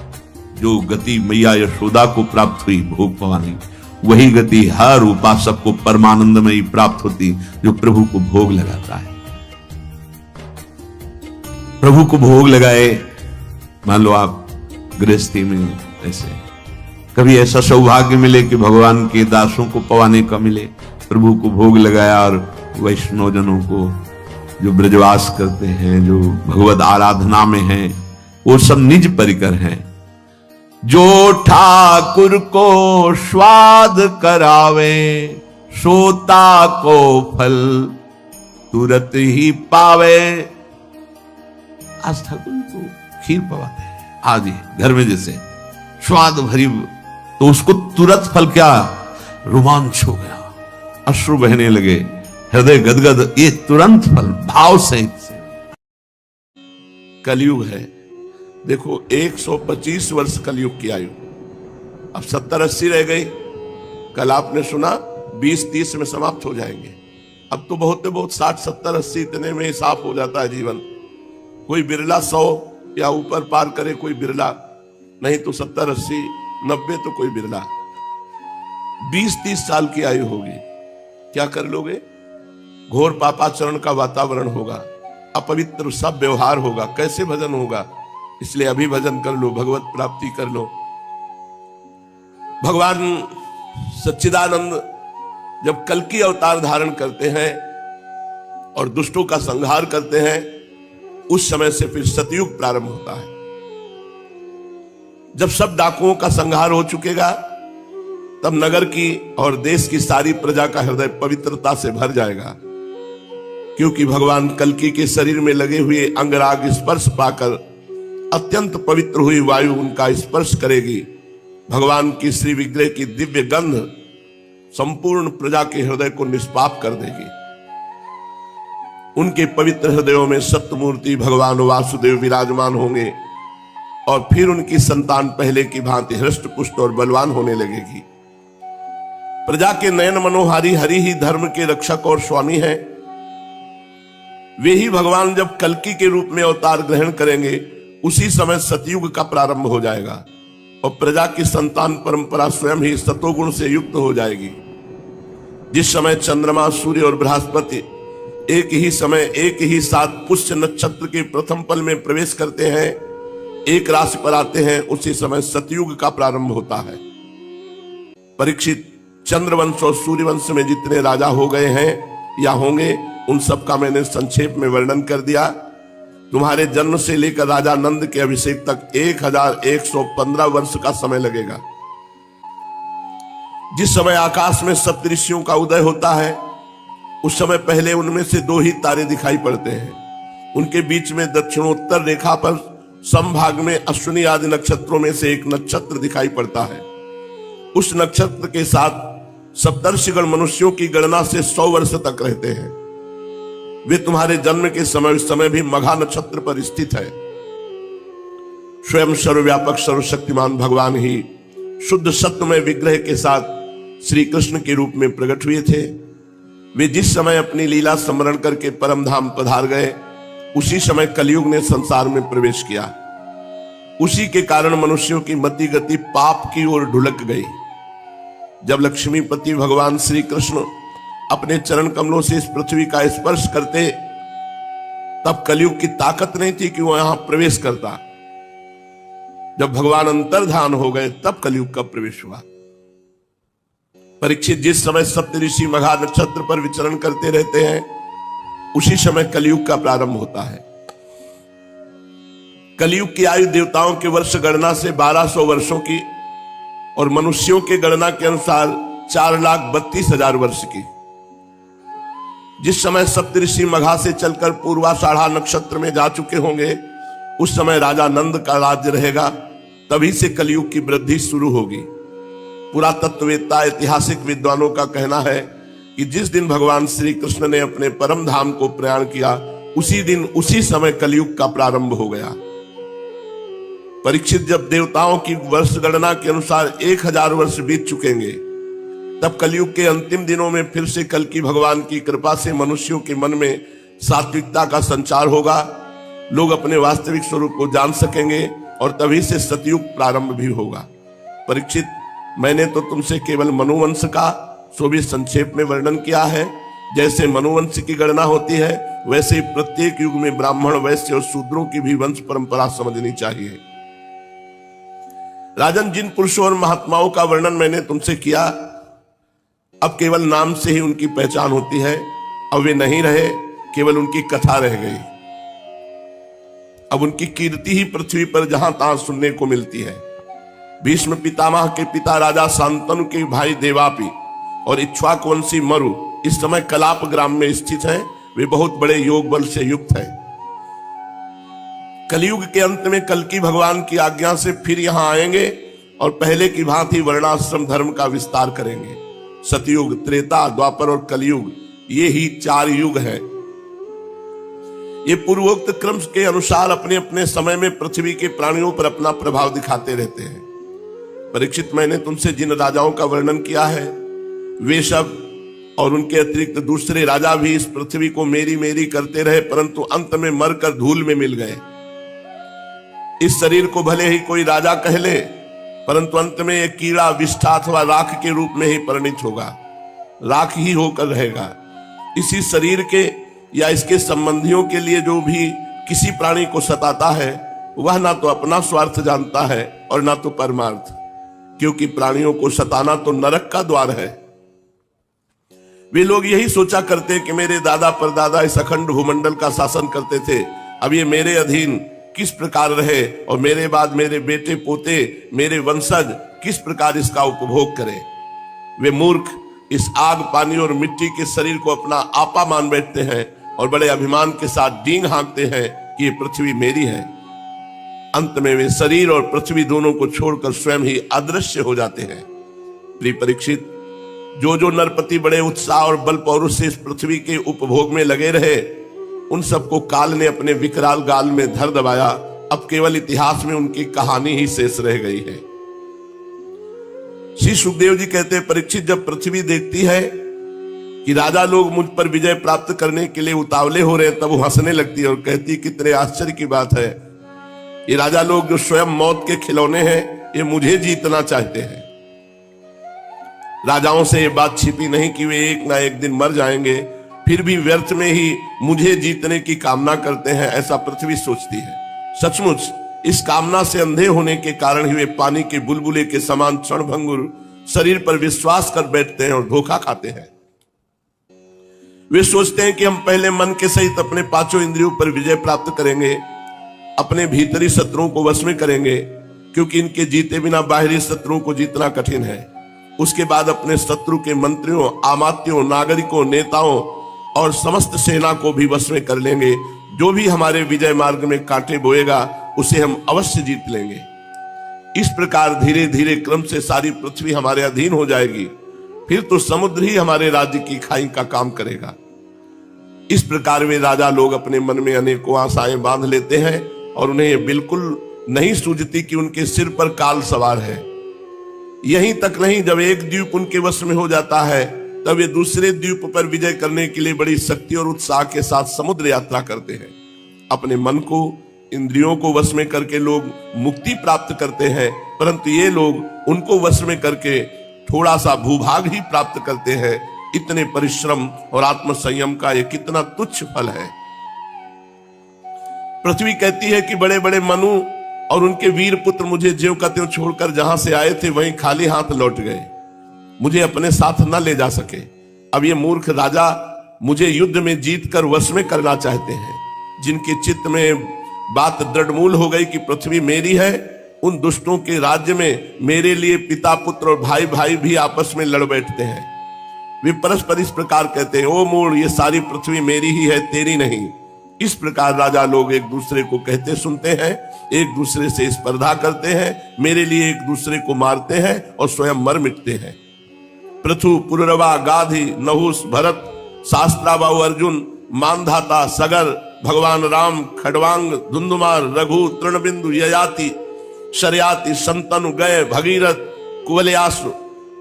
जो गति मैया यशोदा को प्राप्त हुई भोग पवानी, वही गति हर उपासक को परमानंदमयी प्राप्त होती जो प्रभु को भोग लगाता है। प्रभु को भोग लगाए, मान लो आप गृहस्थी में ऐसे कभी ऐसा सौभाग्य मिले कि भगवान के दासों को पवाने का मिले, प्रभु को भोग लगाया, और वैष्णवजनों को जो ब्रजवास करते हैं, जो भगवत आराधना में हैं, वो सब निज परिकर हैं। जो ठाकुर को स्वाद करावे, सोता को फल तुरंत ही पावे। आज ठाकुर को खीर पवाते हैं, आज ही घर में जैसे स्वाद भरी, तो उसको तुरंत फल, क्या रोमांच हो गया, अश्रु बहने लगे, हृदय गदगद, ये तुरंत फल भाव सहित से। कलयुग है, देखो 125 वर्ष कलयुग की आयु, अब 70-80 रह गई। कल आपने सुना 20-30 में समाप्त हो जाएंगे। अब तो बहुत 60-70-80 इतने में साफ हो जाता है जीवन। कोई बिरला 100 या ऊपर पार करे, कोई बिरला, नहीं तो 70-80-90 तो कोई बिरला। 20-30 साल की आयु होगी, क्या कर लोगे? घोर पापाचरण का वातावरण होगा, अपवित्र सब व्यवहार होगा, कैसे भजन होगा? इसलिए अभी भजन कर लो, भगवत प्राप्ति कर लो। भगवान सच्चिदानंद जब कल की अवतार धारण करते हैं और दुष्टों का संहार करते हैं, उस समय से फिर सतयुग प्रारंभ होता है। जब सब डाकुओं का संहार हो चुकेगा, तब नगर की और देश की सारी प्रजा का हृदय पवित्रता से भर जाएगा, क्योंकि भगवान कल्कि के शरीर में लगे हुए अंगराग स्पर्श पाकर अत्यंत पवित्र हुई वायु उनका स्पर्श करेगी। भगवान की श्री विग्रह की दिव्य गंध संपूर्ण प्रजा के हृदय को निष्पाप कर देगी। उनके पवित्र हृदयों में सत्यमूर्ति भगवान वासुदेव विराजमान होंगे, और फिर उनकी संतान पहले की भांति हृष्ट पुष्ट और बलवान होने लगेगी। प्रजा के नयन मनोहारी हरि ही धर्म के रक्षक और स्वामी हैं। वे ही भगवान जब कल्कि के रूप में अवतार ग्रहण करेंगे, उसी समय सतयुग का प्रारंभ हो जाएगा, और प्रजा की संतान परंपरा स्वयं ही सतोगुण से युक्त हो जाएगी। जिस समय चंद्रमा, सूर्य और बृहस्पति एक ही समय एक ही साथ पुष्य नक्षत्र के प्रथम पल में प्रवेश करते हैं, एक राशि पर आते हैं, उसी समय सतयुग का प्रारंभ होता है। परीक्षित, चंद्रवंश और सूर्यवंश में जितने राजा हो गए हैं या होंगे, उन सब का मैंने संक्षेप में वर्णन कर दिया। तुम्हारे जन्म से लेकर राजा नंद के अभिषेक तक 1115 वर्ष का समय लगेगा। जिस समय आकाश में सप्तऋषियों का उदय होता है, उस समय पहले उनमें से 2 ही तारे दिखाई पड़ते हैं। उनके बीच में दक्षिणोत्तर रेखा पर समभाग में अश्विनी आदि नक्षत्रों में से एक नक्षत्र दिखाई पड़ता है। उस नक्षत्र के साथ सप्तर्षिगण मनुष्यों की गणना से 100 वर्ष तक रहते हैं। वे तुम्हारे जन्म के समय उस समय भी मघा नक्षत्र पर स्थित है। स्वयं सर्वव्यापक सर्वशक्तिमान भगवान ही शुद्ध सत्वमय विग्रह के साथ श्री कृष्ण के रूप में प्रकट हुए थे। वे जिस समय अपनी लीला स्मरण करके परम धाम पधार गए, उसी समय कलयुग ने संसार में प्रवेश किया। उसी के कारण मनुष्यों की मति गति पाप की ओर ढुलक गई। जब लक्ष्मीपति भगवान श्री कृष्ण अपने चरण कमलों से इस पृथ्वी का स्पर्श करते, तब कलयुग की ताकत नहीं थी कि वो यहां प्रवेश करता। जब भगवान अंतर्धान हो गए, तब कलयुग का प्रवेश हुआ। परीक्षित, जिस समय सप्तऋषि मघा नक्षत्र पर विचरण करते रहते हैं, उसी समय कलयुग का प्रारंभ होता है। कलयुग की आयु देवताओं के वर्ष गणना से 1200 वर्षों की और मनुष्यों के गणना के अनुसार 4,32,000 वर्ष की। जिस समय सप्तऋषि मघा से चलकर पूर्वाषाढ़ा नक्षत्र में जा चुके होंगे, उस समय राजा नंद का राज्य रहेगा। तभी से कलयुग की वृद्धि शुरू होगी। पुरातत्ववेत्ता ऐतिहासिक विद्वानों का कहना है कि जिस दिन भगवान श्री कृष्ण ने अपने परम धाम को प्रयाण किया, उसी दिन उसी समय कलयुग का प्रारंभ हो गया। परीक्षित, जब देवताओं की वर्ष गणना के अनुसार 1000 वर्ष बीत चुकेंगे, तब कलयुग के अंतिम दिनों में फिर से कल की भगवान की कृपा से मनुष्यों के मन में सात्विकता का संचार होगा। लोग अपने वास्तविक स्वरूप को जान सकेंगे और तभी से सतयुग प्रारंभ भी होगा। परीक्षित, मैंने तो तुमसे केवल मनुवंश का सो भी संक्षेप में वर्णन किया है। जैसे मनुवंश की गणना होती है, वैसे ही प्रत्येक युग में ब्राह्मण, वैश्य और शूद्रों की भी वंश परंपरा समझनी चाहिए। राजन, जिन पुरुषों और महात्माओं का वर्णन मैंने तुमसे किया, अब केवल नाम से ही उनकी पहचान होती है। अब वे नहीं रहे, केवल उनकी कथा रह गई। अब उनकी कीर्ति ही पृथ्वी पर जहां तहां सुनने को मिलती है। भीष्म पितामह के पिता राजा शांतनु के भाई देवापी और इक्ष्वाकुवंशी मरु इस समय कलाप ग्राम में स्थित हैं। वे बहुत बड़े योग बल से युक्त हैं। कलयुग के अंत में कल्कि भगवान की आज्ञा से फिर यहां आएंगे और पहले की भांति वर्णाश्रम धर्म का विस्तार करेंगे। सतयुग, त्रेता, द्वापर और कलयुग, ये ही 4 युग हैं। ये पूर्वोक्त क्रम के अनुसार अपने अपने समय में पृथ्वी के प्राणियों पर अपना प्रभाव दिखाते रहते हैं। परीक्षित, मैंने तुमसे जिन राजाओं का वर्णन किया है, वे सब और उनके अतिरिक्त दूसरे राजा भी इस पृथ्वी को मेरी मेरी करते रहे, परंतु अंत में मरकर धूल में मिल गए। इस शरीर को भले ही कोई राजा कह ले, परंतु अंत में एक कीड़ा, विष्ठा अथवा राख के रूप में ही परिणित होगा, राख ही होकर रहेगा। इसी शरीर के या इसके संबंधियों के लिए जो भी किसी प्राणी को सताता है, वह ना तो अपना स्वार्थ जानता है और ना तो परमार्थ, क्योंकि प्राणियों को सताना तो नरक का द्वार है। वे लोग यही सोचा करते कि मेरे दादा परदादा इस अखंड भूमंडल का शासन करते थे, अब ये मेरे अधीन किस प्रकार रहे और मेरे बाद मेरे बेटे पोते, मेरे वंशज किस प्रकार इसका उपभोग करें। वे मूर्ख इस आग, पानी और मिट्टी के शरीर को अपना आपा मान बैठते हैं और बड़े अभिमान के साथ डींग हाँकते हैं कि ये पृथ्वी मेरी है। अंत में वे शरीर और पृथ्वी दोनों को छोड़कर स्वयं ही अदृश्य हो जाते हैं। प्रिय परीक्षित, जो नरपति बड़े उत्साह और बल पौरुष से इस पृथ्वी के उपभोग में लगे रहे, उन सबको काल ने अपने विकराल गाल में धर दबाया। अब केवल इतिहास में उनकी कहानी ही शेष रह गई है। श्री सुखदेव जी कहते हैं, परीक्षित, जब पृथ्वी देखती है कि राजा लोग मुझ पर विजय प्राप्त करने के लिए उतावले हो रहे हैं, तब वो हंसने लगती है और कहती, कितने आश्चर्य की बात है, ये राजा लोग जो स्वयं मौत के खिलौने हैं, ये मुझे जीतना चाहते हैं। राजाओं से ये बात छिपी नहीं कि वे एक ना एक दिन मर जाएंगे, फिर भी व्यर्थ में ही मुझे जीतने की कामना करते हैं, ऐसा पृथ्वी सोचती है। सचमुच इस कामना से अंधे होने के कारण ही वे पानी के बुलबुले के समान क्षणभंगुर शरीर पर विश्वास कर बैठते हैं और धोखा खाते हैं। वे सोचते हैं कि हम पहले मन के सहित अपने 5 इंद्रियों पर विजय प्राप्त करेंगे, अपने भीतरी शत्रुओं को वश में करेंगे, क्योंकि इनके जीते बिना बाहरी शत्रुओं को जीतना कठिन है। उसके बाद अपने शत्रु के मंत्रियों, आमात्यों, नागरिकों, नेताओं और समस्त सेना को भी वश में कर लेंगे। जो भी हमारे विजय मार्ग में कांटे बोएगा, उसे हम अवश्य जीत लेंगे। इस प्रकार धीरे धीरे क्रम से सारी पृथ्वी हमारे अधीन हो जाएगी, फिर तो समुद्र ही हमारे राज्य की खाई का काम करेगा। इस प्रकार वे राजा लोग अपने मन में अनेकों आशाएं बांध लेते हैं और उन्हें बिल्कुल नहीं सूझती कि उनके सिर पर काल सवार है। यहीं तक नहीं, जब एक द्वीप उनके वश में हो जाता है, तब वे दूसरे द्वीप पर विजय करने के लिए बड़ी शक्ति और उत्साह के साथ समुद्र यात्रा करते हैं। अपने मन को, इंद्रियों को वश में करके लोग मुक्ति प्राप्त करते हैं, परंतु ये लोग उनको वश में करके थोड़ा सा भूभाग ही प्राप्त करते हैं। इतने परिश्रम और आत्म संयम का ये कितना तुच्छ फल है। पृथ्वी कहती है कि बड़े बड़े मनु और उनके वीर पुत्र मुझे ज्यों का त्यों छोड़कर जहां से आए थे वहीं खाली हाथ लौट गए, मुझे अपने साथ न ले जा सके। अब ये मूर्ख राजा मुझे युद्ध में जीत कर वश में करना चाहते हैं। जिनके चित्त में बात दृढ़मूल हो गई कि पृथ्वी मेरी है, उन दुष्टों के राज्य में मेरे लिए पिता पुत्र और भाई भाई भी आपस में लड़ बैठते हैं। वे परस्पर इस प्रकार कहते हैं, ओ मूढ़, ये सारी पृथ्वी मेरी ही है, तेरी नहीं। इस प्रकार राजा लोग एक दूसरे को कहते सुनते हैं, एक दूसरे से स्पर्धा करते हैं, मेरे लिए एक दूसरे को मारते हैं और स्वयं मर मिटते हैं। पृथु, पुररवा, गाधी, नहुस, भरत, शास्त्राबाहु अर्जुन, मानधाता, सगर, भगवान राम, खडवांग, धुंधुमार, रघु, तृणबिंदु, ययाति, शर्याति, शंतनु, गय, भगीरथ, कुवलयासु,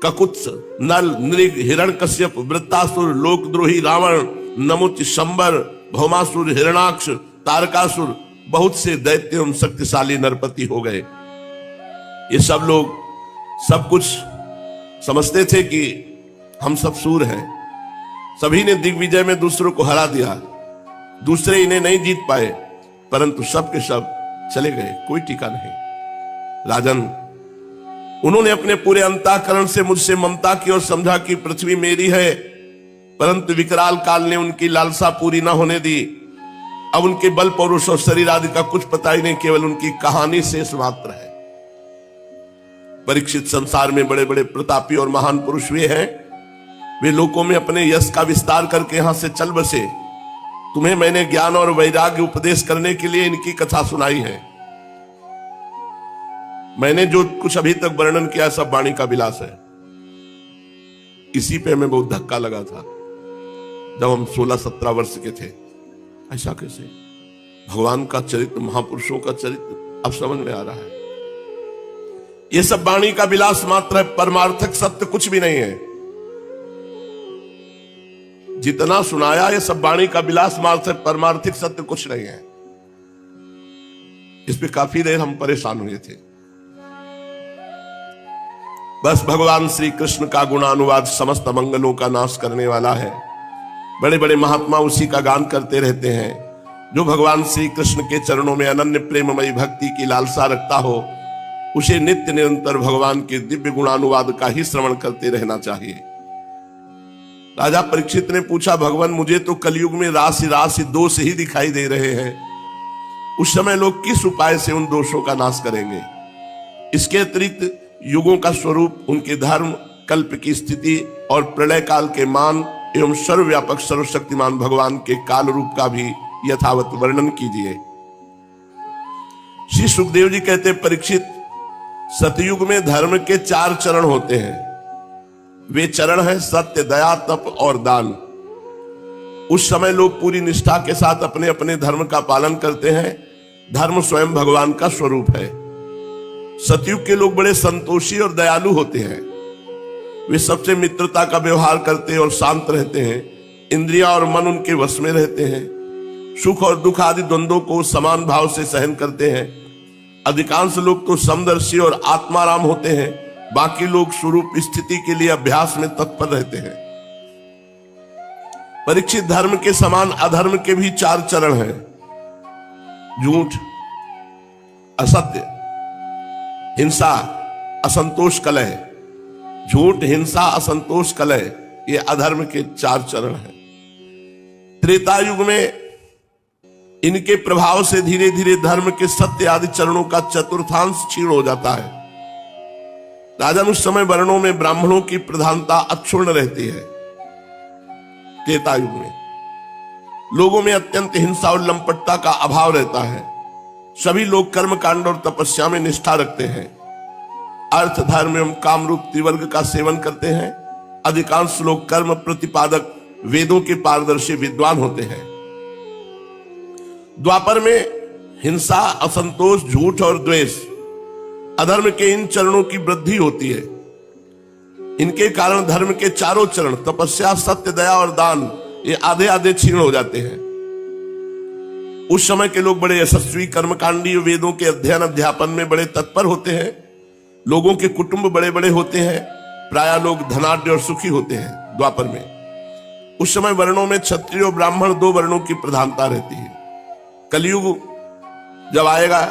ककुत्स, नल, नृग, हिरण्यकश्यप, वृत्तासुर, लोकद्रोही रावण, नमुच, शंबर, भौमासुर, हिरणाक्ष, तारकासुर, बहुत से दैत्य एवं शक्तिशाली नरपति हो गए। ये सब लोग सब कुछ समझते थे कि हम सब सूर हैं। सभी ने दिग्विजय में दूसरों को हरा दिया, दूसरे इन्हें नहीं जीत पाए, परंतु सब के सब चले गए, कोई टीका नहीं। राजन, उन्होंने अपने पूरे अंतःकरण से मुझसे ममता की और समझा कि पृथ्वी मेरी है, परंतु विकराल काल ने उनकी लालसा पूरी ना होने दी। अब उनके बल पौरुष और शरीर आदि का कुछ पता ही नहीं, केवल उनकी कहानी शेष मात्र है। परीक्षित, संसार में बड़े बड़े प्रतापी और महान पुरुष वे हैं, वे लोकों में अपने यश का विस्तार करके यहां से चल बसे। तुम्हें मैंने ज्ञान और वैराग्य उपदेश करने के लिए इनकी कथा सुनाई है। मैंने जो कुछ अभी तक वर्णन किया सब वाणी का विलास है। इसी पे हमें बहुत धक्का लगा था जब हम 16-17 वर्ष के थे। ऐसा कैसे? भगवान का चरित्र, महापुरुषों का चरित्र अब समझ में आ रहा है। ये सब वाणी का विलास मात्र है, परमार्थक सत्य कुछ भी नहीं है। जितना सुनाया ये सब वाणी का विलास मात्र है, परमार्थिक सत्य कुछ नहीं है। इस पे काफी देर हम परेशान हुए थे। बस भगवान श्री कृष्ण का गुणानुवाद समस्त मंगलों का नाश करने वाला है। बड़े बड़े महात्मा उसी का गान करते रहते हैं। जो भगवान श्री कृष्ण के चरणों में अनन्य प्रेममयी भक्ति की लालसा रखता हो, उसे नित्य निरंतर भगवान के दिव्य गुणानुवाद का ही श्रवण करते रहना चाहिए। राजा परीक्षित ने पूछा, भगवान मुझे तो कलयुग में राशि राशि दोष ही दिखाई दे रहे हैं। उस समय लोग किस उपाय से उन दोषों का नाश करेंगे? इसके अतिरिक्त युगों का स्वरूप, उनके धर्म, कल्प की स्थिति और प्रलय काल के मान एवं सर्वव्यापक सर्वशक्तिमान भगवान के काल रूप का भी यथावत वर्णन कीजिए। श्री सुखदेव जी कहते, परीक्षित, सतयुग में धर्म के 4 चरण होते हैं। वे चरण हैं सत्य, दया, तप और दान। उस समय लोग पूरी निष्ठा के साथ अपने अपने धर्म का पालन करते हैं। धर्म स्वयं भगवान का स्वरूप है। सतयुग के लोग बड़े संतोषी और दयालु होते हैं। वे सबसे मित्रता का व्यवहार करते और शांत रहते हैं। इंद्रियां और मन उनके वश में रहते हैं। सुख और दुख आदि द्वंद्वों को समान भाव से सहन करते हैं। अधिकांश लोग तो समदर्शी और आत्माराम होते हैं। बाकी लोग स्वरूप स्थिति के लिए अभ्यास में तत्पर रहते हैं। परीक्षित, धर्म के समान अधर्म के भी 4 चरण हैं। झूठ, असत्य, हिंसा, असंतोष, कलह। झूठ, हिंसा, असंतोष, कलह, ये अधर्म के 4 चरण हैं। त्रेता युग में इनके प्रभाव से धीरे धीरे धर्म के सत्य आदि चरणों का चतुर्थांश क्षीण हो जाता है। राजन, उस समय वर्णों में ब्राह्मणों की प्रधानता अक्षुण्ण रहती है। त्रेता युग में लोगों में अत्यंत हिंसा और लंपटता का अभाव रहता है। सभी लोग कर्म कांड और तपस्या में निष्ठा रखते हैं। अर्थ, धर्म एवं काम रूप त्रिवर्ग का सेवन करते हैं। अधिकांश लोग कर्म प्रतिपादक, वेदों के पारदर्शी विद्वान होते हैं। द्वापर में हिंसा, असंतोष, झूठ और द्वेष, अधर्म के इन चरणों की वृद्धि होती है। इनके कारण धर्म के 4 चरण तपस्या, सत्य, दया और दान ये आधे आधे क्षीण हो जाते हैं। उस समय के लोग बड़े यशस्वी, कर्मकांडी, वेदों के अध्ययन अध्यापन में बड़े तत्पर होते हैं। लोगों के कुटुंब बड़े बड़े होते हैं। प्राय लोग धनाढ्य और सुखी होते हैं। द्वापर में उस समय वर्णों में क्षत्रिय और ब्राह्मण 2 वर्णों की प्रधानता रहती है। कलयुग जब आएगा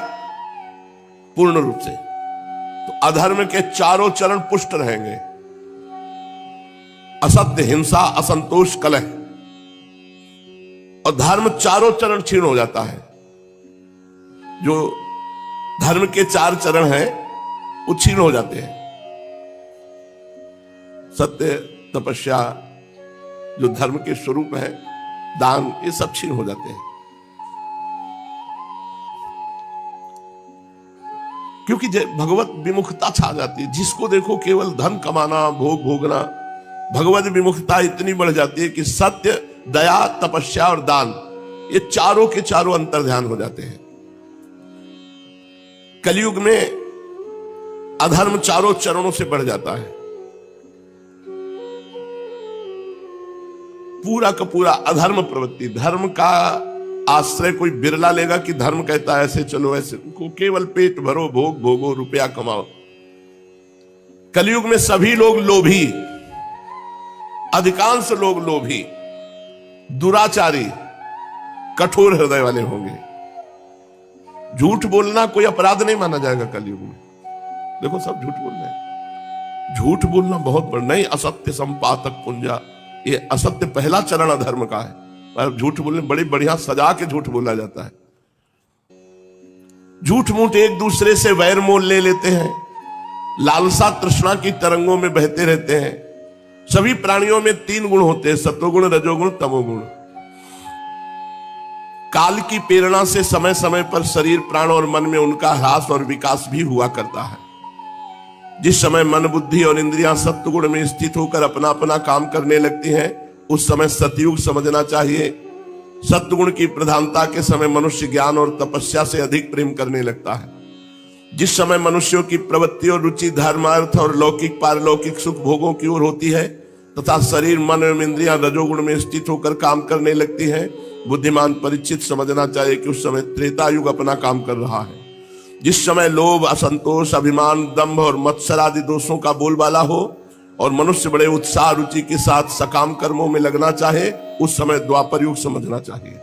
पूर्ण रूप से, तो अधर्म के 4 चरण पुष्ट रहेंगे। असत्य, हिंसा, असंतोष, कलह, और धर्म 4 चरण क्षीण हो जाता है। जो धर्म के 4 चरण हैं वो क्षीण हो जाते हैं। सत्य, तपस्या, जो धर्म के स्वरूप है, दान, ये सब क्षीण हो जाते हैं। क्योंकि भगवत विमुखता छा जाती है। जिसको देखो केवल धन कमाना, भोग भोगना। भगवत विमुखता इतनी बढ़ जाती है कि सत्य, दया, तपस्या और दान ये 4 के 4 अंतर्ध्यान हो जाते हैं। कलयुग में अधर्म 4 चरणों से बढ़ जाता है। पूरा का पूरा अधर्म प्रवृत्ति। धर्म का आश्रय कोई बिरला लेगा कि धर्म कहता है ऐसे चलो ऐसे, को केवल पेट भरो, भोग भोगो, रुपया कमाओ। कलयुग में सभी लोग लोभी, अधिकांश लोग लोभी, दुराचारी, कठोर हृदय वाले होंगे। झूठ बोलना कोई अपराध नहीं माना जाएगा कलयुग में। देखो सब झूठ बोल रहे हैं। झूठ बोलना बहुत बड़ा नहीं, असत्य संपातक पुंजा, ये असत्य पहला चरण अधर्म का है। पर झूठ बोलने बड़ी बढ़िया सजा के झूठ बोला जाता है। झूठ मूठ एक दूसरे से वैर मोल ले लेते हैं, लालसा तृष्णा की तरंगों में बहते रहते हैं। सभी प्राणियों में 3 गुण होते हैं, सत्वगुण, रजोगुण, तमोगुण। काल की प्रेरणा से समय समय पर शरीर, प्राण और मन में उनका ह्रास और विकास भी हुआ करता है। जिस समय मन, बुद्धि और इंद्रियां सत्वगुण में स्थित होकर अपना अपना काम करने लगती हैं, उस समय सतयुग समझना चाहिए। सत्वगुण की प्रधानता के समय मनुष्य ज्ञान और तपस्या से अधिक प्रेम करने लगता है। जिस समय मनुष्यों की प्रवृत्ति और रुचि धर्म, अर्थ और लौकिक पारलौकिक सुख भोगों की ओर होती है तथा शरीर, मन एवं इंद्रियां रजोगुण में स्थित होकर काम करने लगती हैं, बुद्धिमान परीक्षित समझना चाहिए कि उस समय त्रेता युग अपना काम कर रहा है। जिस समय लोभ, असंतोष, अभिमान, दंभ और मत्सर आदि दोषों का बोलबाला हो और मनुष्य बड़े उत्साह रुचि के साथ सकाम कर्मों में लगना चाहे, उस समय द्वापर युग समझना चाहिए।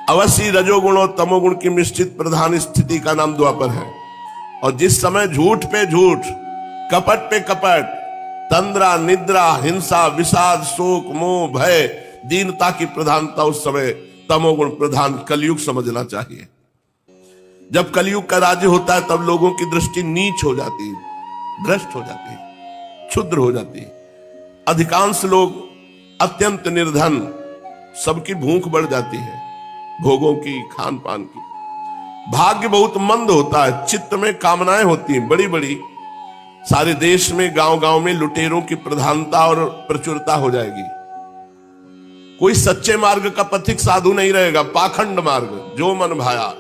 अवश्य रजोगुण और तमोगुण की मिश्रित प्रधान स्थिति का नाम द्वापर है। और जिस समय झूठ पे झूठ, कपट पे कपट, तंद्रा, निद्रा, हिंसा, विषाद, शोक, मोह, भय, दीनता की प्रधानता, उस समय तमोगुण प्रधान कलयुग समझना चाहिए। जब कलयुग का राज्य होता है तब लोगों की दृष्टि नीच हो जाती है, भ्रष्ट हो जाती है, क्षुद्र हो जाती है। अधिकांश लोग अत्यंत निर्धन, सबकी भूख बढ़ जाती है, भोगों की, खान पान की। भाग्य बहुत मंद होता है, चित्त में कामनाएं होती हैं बड़ी बड़ी। सारे देश में गांव गांव में लुटेरों की प्रधानता और प्रचुरता हो जाएगी। कोई सच्चे मार्ग का पथिक साधु नहीं रहेगा, पाखंड मार्ग, जो मन भाया।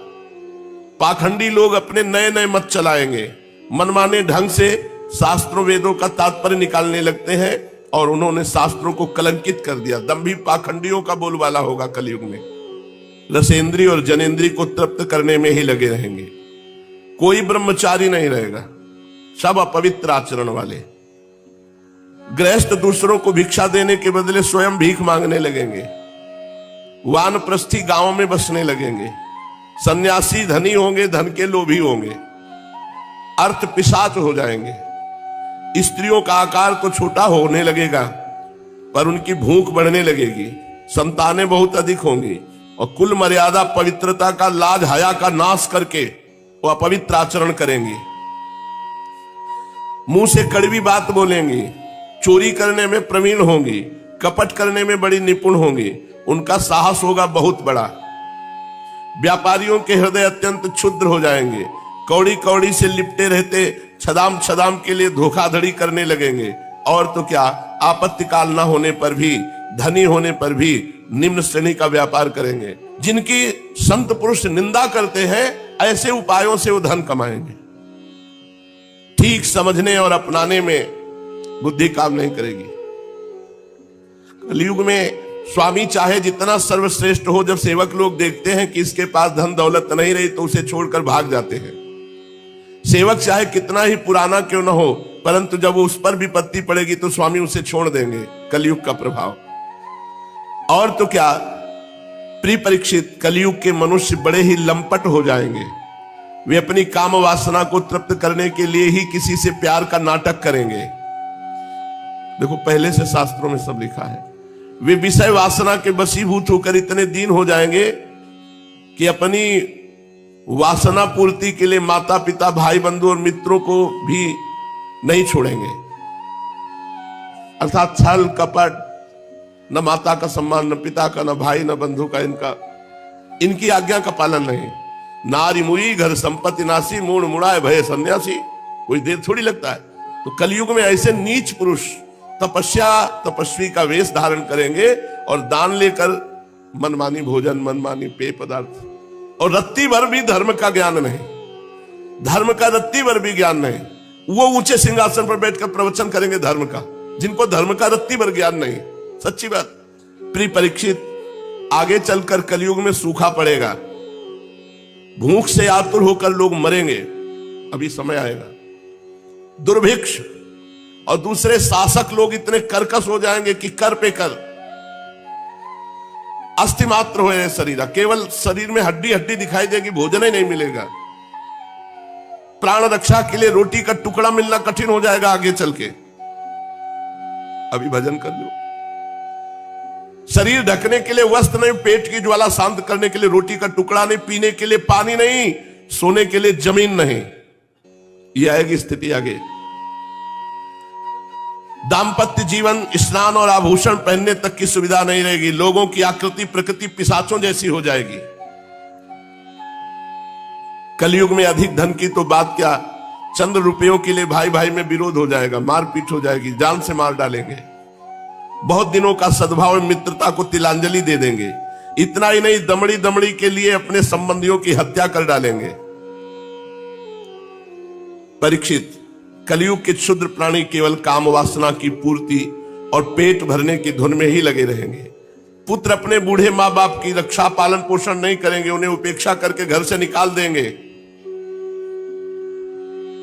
पाखंडी लोग अपने नए नए मत चलाएंगे, मनमाने ढंग से शास्त्रों वेदों का तात्पर्य निकालने लगते हैं और उन्होंने शास्त्रों को कलंकित कर दिया। दंभी पाखंडियों का बोलबाला होगा कलयुग में। रसेंद्री और जनेंद्री को तृप्त करने में ही लगे रहेंगे। कोई ब्रह्मचारी नहीं रहेगा, सब अपवित्र आचरण वाले। गृहस्थ दूसरों को भिक्षा देने के बदले स्वयं भीख मांगने लगेंगे। वानप्रस्थी गांवों में बसने लगेंगे। सन्यासी धनी होंगे, धन के लोभी होंगे। अर्थ पिशाच हो जाएंगे। स्त्रियों का आकार तो छोटा होने लगेगा पर उनकी भूख बढ़ने लगेगी। संतानें बहुत अधिक होंगी और कुल मर्यादा, पवित्रता का, लाज हया का नाश करके वो अपवित्र आचरण करेंगी। मुंह से कड़वी बात बोलेंगी, चोरी करने में प्रवीण होंगी, कपट करने में बड़ी निपुण होंगी। उनका साहस होगा बहुत बड़ा। व्यापारियों के हृदय अत्यंत क्षुद्र हो जाएंगे। कौड़ी कौड़ी से लिपटे रहते छदाम छदाम के लिए धोखाधड़ी करने लगेंगे। और तो क्या, आपत्ति काल न होने पर भी, धनी होने पर भी निम्न श्रेणी का व्यापार करेंगे। जिनकी संत पुरुष निंदा करते हैं, ऐसे उपायों से वो धन कमाएंगे। ठीक समझने और अपनाने में बुद्धि काम नहीं करेगी। कलयुग में स्वामी चाहे जितना सर्वश्रेष्ठ हो, जब सेवक लोग देखते हैं कि इसके पास धन दौलत नहीं रही तो उसे छोड़कर भाग जाते हैं। सेवक चाहे कितना ही पुराना क्यों न हो, परंतु जब उस पर विपत्ति पड़ेगी तो स्वामी उसे छोड़ देंगे। कलयुग का प्रभाव। और तो क्या, प्रिय परीक्षित, कलयुग के मनुष्य बड़े ही लंपट हो जाएंगे। वे अपनी काम वासना को तृप्त करने के लिए ही किसी से प्यार का नाटक करेंगे। देखो पहले से शास्त्रों में सब लिखा है। वे विषय वासना के वशीभूत होकर इतने दीन हो जाएंगे कि अपनी वासना पूर्ति के लिए माता पिता, भाई बंधु और मित्रों को भी नहीं छोड़ेंगे। अर्थात छल कपट, न माता का सम्मान, न पिता का, न भाई, न बंधु का, इनकी आज्ञा का पालन नहीं। नारी मुई घर संपत्ति नासी, मूड मुड़ाए भय सन्यासी। कोई देर थोड़ी लगता है। तो कलयुग में ऐसे नीच पुरुष तपस्वी का वेश धारण करेंगे और दान लेकर मनमानी भोजन, मनमानी पेय पदार्थ, और रत्ती भर भी धर्म का ज्ञान नहीं। धर्म का रत्ती भर भी ज्ञान नहीं। वो ऊंचे सिंहासन पर बैठकर प्रवचन करेंगे धर्म का, जिनको धर्म का रत्ती भर ज्ञान नहीं। सच्ची बात। प्रिय परीक्षित, आगे चलकर कलयुग में सूखा पड़ेगा। भूख से आतुर होकर लोग मरेंगे। अभी समय आएगा। दुर्भिक्ष और दूसरे शासक लोग इतने कर्कश हो जाएंगे कि कर पे कर, अस्थि मात्र हो शरीर, केवल शरीर में हड्डी हड्डी दिखाई देगी, भोजन ही नहीं मिलेगा। प्राण रक्षा के लिए रोटी का टुकड़ा मिलना कठिन हो जाएगा आगे चल के। अभी भजन कर लो। शरीर ढकने के लिए वस्त्र नहीं, पेट की ज्वाला शांत करने के लिए रोटी का टुकड़ा नहीं, पीने के लिए पानी नहीं, सोने के लिए जमीन नहीं, ये आएगी स्थिति आगे। दाम्पत्य जीवन, स्नान और आभूषण पहनने तक की सुविधा नहीं रहेगी। लोगों की आकृति प्रकृति पिशाचों जैसी हो जाएगी। कलयुग में अधिक धन की तो बात क्या, चंद रुपयों के लिए भाई भाई में विरोध हो जाएगा, मारपीट हो जाएगी, जान से मार डालेंगे। बहुत दिनों का सद्भाव और मित्रता को तिलांजलि दे देंगे। इतना ही नहीं, दमड़ी दमड़ी के लिए अपने संबंधियों की हत्या कर डालेंगे। परीक्षित, कलयुग के क्षुद्र प्राणी केवल काम वासना की पूर्ति और पेट भरने की धुन में ही लगे रहेंगे। पुत्र अपने बूढ़े मां बाप की रक्षा पालन पोषण नहीं करेंगे, उन्हें उपेक्षा करके घर से निकाल देंगे।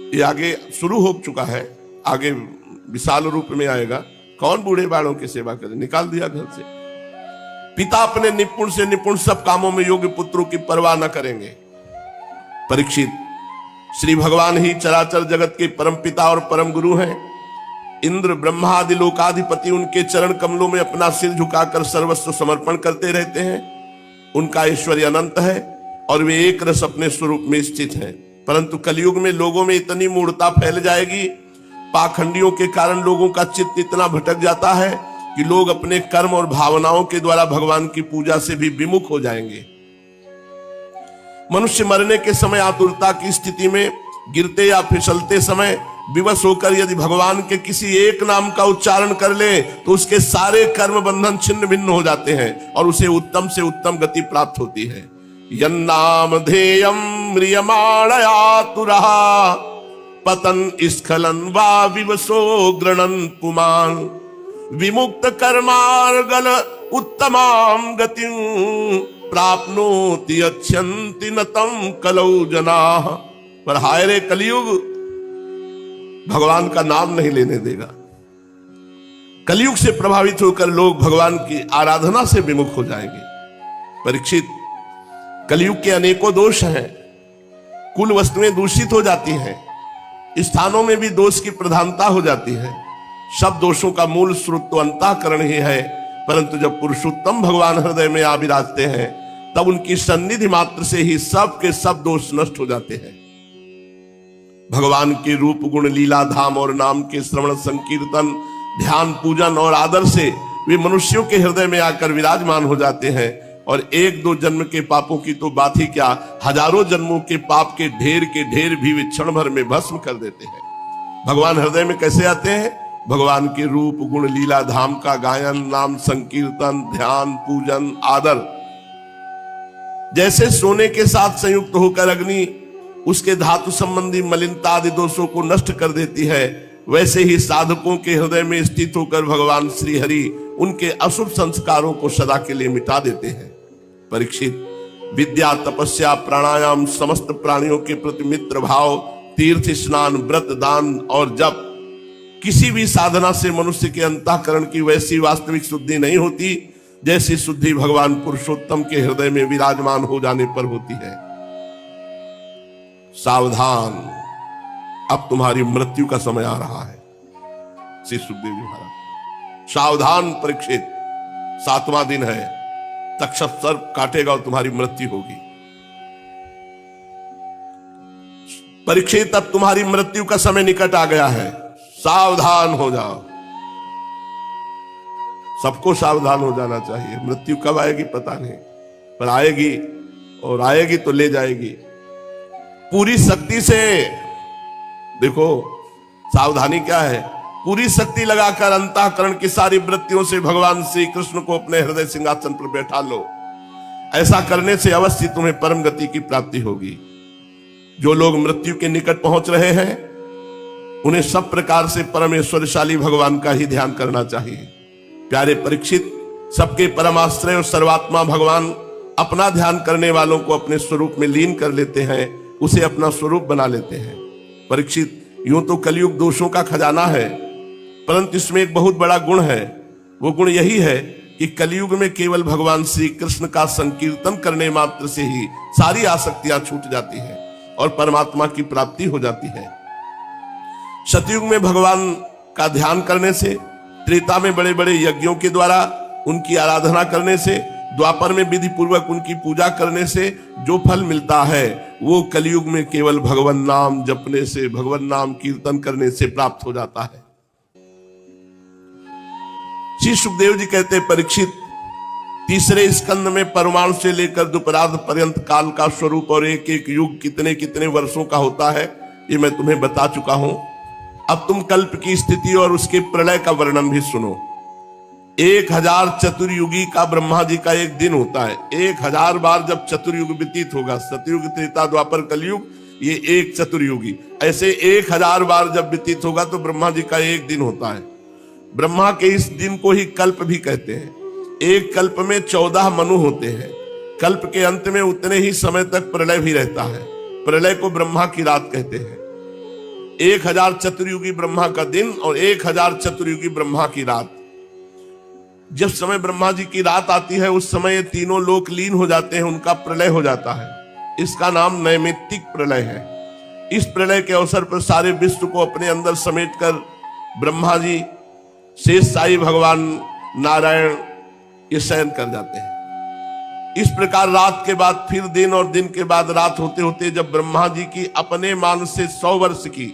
ये आगे शुरू हो चुका है, आगे विशाल रूप में आएगा। कौन बूढ़े बालों की सेवा करे, निकाल दिया घर से। पिता अपने निपुण से निपुण सब कामों में योग्य पुत्रों की परवाह न करेंगे। परीक्षित, श्री भगवान ही चराचर जगत के परम पिता और परम गुरु हैं। इंद्र ब्रह्मा आदि लोकाधिपति उनके चरण कमलों में अपना सिर झुकाकर सर्वस्व समर्पण करते रहते हैं। उनका ऐश्वर्य अनंत है और वे एक रस अपने स्वरूप में स्थित हैं। परंतु कलयुग में लोगों में इतनी मूढ़ता फैल जाएगी, पाखंडियों के कारण लोगों का चित्त इतना भटक जाता है कि लोग अपने कर्म और भावनाओं के द्वारा भगवान की पूजा से भी विमुख हो जाएंगे। मनुष्य मरने के समय आतुरता की स्थिति में गिरते या फिसलते समय विवश होकर यदि भगवान के किसी एक नाम का उच्चारण कर ले तो उसके सारे कर्म बंधन छिन्न भिन्न हो जाते हैं और उसे उत्तम से उत्तम गति प्राप्त होती है। यन्नाम धेयम म्रियमाणयातुरः पतन स्खलन वा विवशो गृणन् पुमान् विमुक्त कर्मार्गल उत्तमां गतिं प्राप्नोति अच्छन्ति न तं कलौ जनाः। पर हाय रे कलयुग, भगवान का नाम नहीं लेने देगा। कलयुग से प्रभावित होकर लोग भगवान की आराधना से विमुख हो जाएंगे। परीक्षित, कलयुग के अनेकों दोष हैं। कुल वस्तुएं दूषित हो जाती हैं, स्थानों में भी दोष की प्रधानता हो जाती है। सब दोषों का मूल स्रोत तो अंतःकरण ही है, परंतु जब पुरुषोत्तम भगवान हृदय में आ विराजते हैं तब उनकी सन्निधि मात्र से ही सब के सब दोष नष्ट हो जाते हैं। भगवान के रूप गुण लीला धाम और नाम के श्रवण संकीर्तन ध्यान पूजन और आदर से वे मनुष्यों के हृदय में आकर विराजमान हो जाते हैं और एक दो जन्म के पापों की तो बात ही क्या, हजारों जन्मों के पाप के ढेर भी वे क्षण भर में भस्म कर देते हैं। भगवान हृदय में कैसे आते हैं? भगवान के रूप गुण लीला धाम का गायन नाम संकीर्तन ध्यान पूजन आदर। जैसे सोने के साथ संयुक्त होकर अग्नि उसके धातु संबंधी मलिनता आदि दोषों को नष्ट कर देती है, वैसे ही साधकों के हृदय में स्थित होकर भगवान श्री हरि उनके अशुभ संस्कारों को सदा के लिए मिटा देते हैं। परीक्षित, विद्या तपस्या प्राणायाम समस्त प्राणियों के प्रति मित्र भाव तीर्थ स्नान व्रत दान और जप, किसी भी साधना से मनुष्य के अंतःकरण की वैसी वास्तविक शुद्धि नहीं होती जैसी शुद्धि भगवान पुरुषोत्तम के हृदय में विराजमान हो जाने पर होती है। सावधान, अब तुम्हारी मृत्यु का समय आ रहा है। श्री सुखदेव जी महाराज, सावधान परीक्षित, 7वां दिन है, तक्षक सर्प काटेगा और तुम्हारी मृत्यु होगी। परीक्षित, अब तुम्हारी मृत्यु का समय निकट आ गया है, सावधान हो जाओ। सबको सावधान हो जाना चाहिए। मृत्यु कब आएगी पता नहीं, पर आएगी और आएगी तो ले जाएगी। पूरी शक्ति से देखो, सावधानी क्या है? पूरी शक्ति लगाकर अंतःकरण की सारी वृत्तियों से भगवान श्री कृष्ण को अपने हृदय सिंहासन पर बैठा लो। ऐसा करने से अवश्य तुम्हें परम गति की प्राप्ति होगी। जो लोग मृत्यु के निकट पहुंच रहे हैं उन्हें सब प्रकार से परमेश्वरशाली भगवान का ही ध्यान करना चाहिए। प्यारे परीक्षित, सबके परमाश्रय और सर्वात्मा भगवान अपना ध्यान करने वालों को अपने स्वरूप में लीन कर लेते हैं, उसे अपना स्वरूप बना लेते हैं। परीक्षित, यूं तो कलयुग दोषों का खजाना है, परंतु इसमें एक बहुत बड़ा गुण है। वो गुण यही है कि कलयुग में केवल भगवान श्री कृष्ण का संकीर्तन करने मात्र से ही सारी आसक्तियां छूट जाती हैं। और परमात्मा की प्राप्ति हो जाती है। सतयुग में भगवान का ध्यान करने से, त्रेता में बड़े बड़े यज्ञों के द्वारा उनकी आराधना करने से, द्वापर में विधि पूर्वक उनकी पूजा करने से जो फल मिलता है वो कलयुग में केवल भगवान नाम जपने से, भगवान नाम कीर्तन करने से प्राप्त हो जाता है। श्री सुखदेव जी कहते हैं, परीक्षित, तीसरे स्कंद में परमाणु से लेकर दुपरार्ध पर्यंत काल का स्वरूप और एक एक युग कितने कितने वर्षों का होता है ये मैं तुम्हें बता चुका हूं। अब तुम कल्प की स्थिति और उसके प्रलय का वर्णन भी सुनो। 1000 चतुर्युगी का ब्रह्मा जी का एक दिन होता है। 1000 बार जब चतुर्युग व्यतीत होगा, सतयुग, त्रेता, द्वापर, कलयुग, ये एक चतुर्युगी, ऐसे 1000 बार जब व्यतीत होगा तो ब्रह्मा जी का एक दिन होता है। ब्रह्मा के इस दिन को ही कल्प भी कहते हैं। एक कल्प में 14 मनु होते हैं। कल्प के अंत में उतने ही समय तक प्रलय भी रहता है। प्रलय को ब्रह्मा की रात कहते हैं। 1000 चतुर्युगी ब्रह्मा का दिन और 1000 चतुर्युगी ब्रह्मा की रात। जब समय ब्रह्मा जी की रात आती है उस समय ये तीनों लोक लीन हो जाते हैं, उनका प्रलय हो जाता है। इसका नाम नैमित्तिक प्रलय है। इस प्रलय के अवसर पर सारे विश्व को अपने अंदर समेटकर ब्रह्मा जी, शेष साई भगवान, नारायण ये शयन कर जाते हैं। इस प्रकार रात के बाद फिर दिन और दिन के बाद रात होते होते जब ब्रह्मा जी की अपने मान से 100 वर्ष की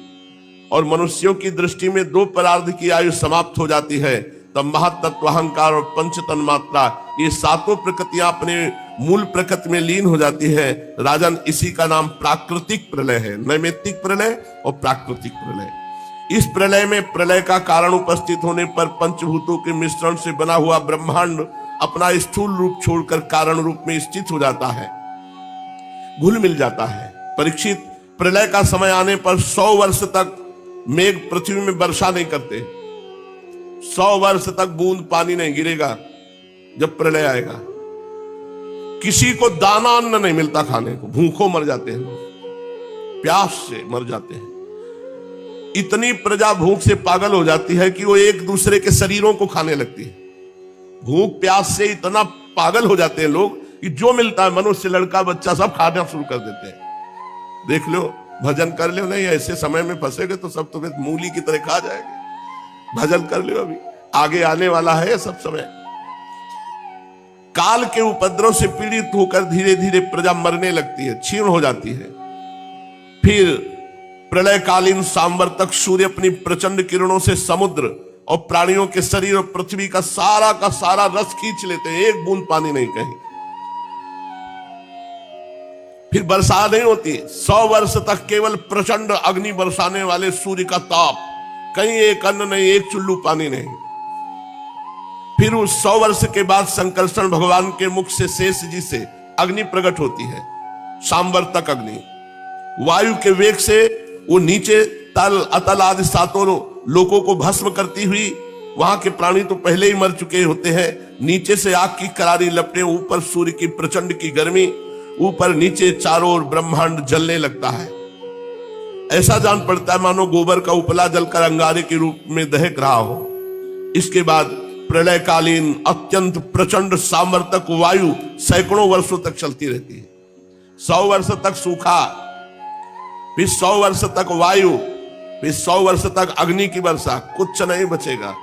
और मनुष्यों की दृष्टि में 2 परार्ध की आयु समाप्त हो जाती है, तब महत्त्व, अहंकार और पंच तन्मात्रा ये 7 प्रकृतियां अपने मूल प्रकृति में लीन हो जाती है। राजन, इसी का नाम प्राकृतिक प्रलय है। नैमित्तिक प्रलय और प्राकृतिक प्रलय। इस प्रलय में प्रलय का कारण उपस्थित होने पर पंचभूतों के मिश्रण से बना हुआ ब्रह्मांड अपना स्थूल रूप छोड़कर कारण रूप में स्थित हो जाता है, घुल मिल जाता है। परीक्षित, प्रलय का समय आने पर 100 वर्ष तक मेघ पृथ्वी में वर्षा नहीं करते। 100 वर्ष तक बूंद पानी नहीं गिरेगा। जब प्रलय आएगा किसी को दाना अन्न नहीं मिलता खाने को, भूखों मर जाते हैं लोग, प्यास से मर जाते हैं। इतनी प्रजा भूख से पागल हो जाती है कि वो एक दूसरे के शरीरों को खाने लगती है। भूख प्यास से इतना पागल हो जाते हैं लोग कि जो मिलता है, मनुष्य, लड़का, बच्चा, सब खाना शुरू कर देते हैं। देख लो, भजन कर लो, नहीं ऐसे समय में फंसेगे तो सब तुम्हें मूली की तरह खा जाएंगे। भजन कर लो, अभी आगे आने वाला है सब समय। काल के उपद्रव से पीड़ित होकर धीरे धीरे प्रजा मरने लगती है, क्षीण हो जाती है। फिर प्रलयकालीन सांबर तक सूर्य अपनी प्रचंड किरणों से समुद्र और प्राणियों के शरीर और पृथ्वी का सारा रस खींच लेते हैं, एक बूंद पानी नहीं कहीं। फिर वर्षा नहीं होती। 100 वर्ष तक केवल प्रचंड अग्नि बरसाने वाले सूर्य का ताप, कहीं एक अन्न नहीं, एक चुल्लू पानी नहीं। फिर उस 100 वर्ष के बाद संकर्षण भगवान के मुख से, शेष जी से अग्नि प्रकट होती है, सांबर तक अग्नि। वायु के वेग से वो नीचे तल, अतल आदि 7 लोकों को भस्म करती हुई, वहां के प्राणी तो पहले ही मर चुके होते हैं, नीचे से आग की करारी लपटें, ऊपर सूर्य की प्रचंड की गर्मी, ऊपर नीचे चारों ओर ब्रह्मांड जलने लगता है। ऐसा जान पड़ता है मानो गोबर का उपला जलकर अंगारे के रूप में दहक रहा हो। इसके बाद प्रलयकालीन अत्यंत प्रचंड सामर्थक वायु सैकड़ों वर्षों तक चलती रहती है। 100 वर्ष तक सूखा, फिर 100 वर्ष तक वायु, फिर 100 वर्ष तक अग्नि की वर्षा, कुछ नहीं बचेगा।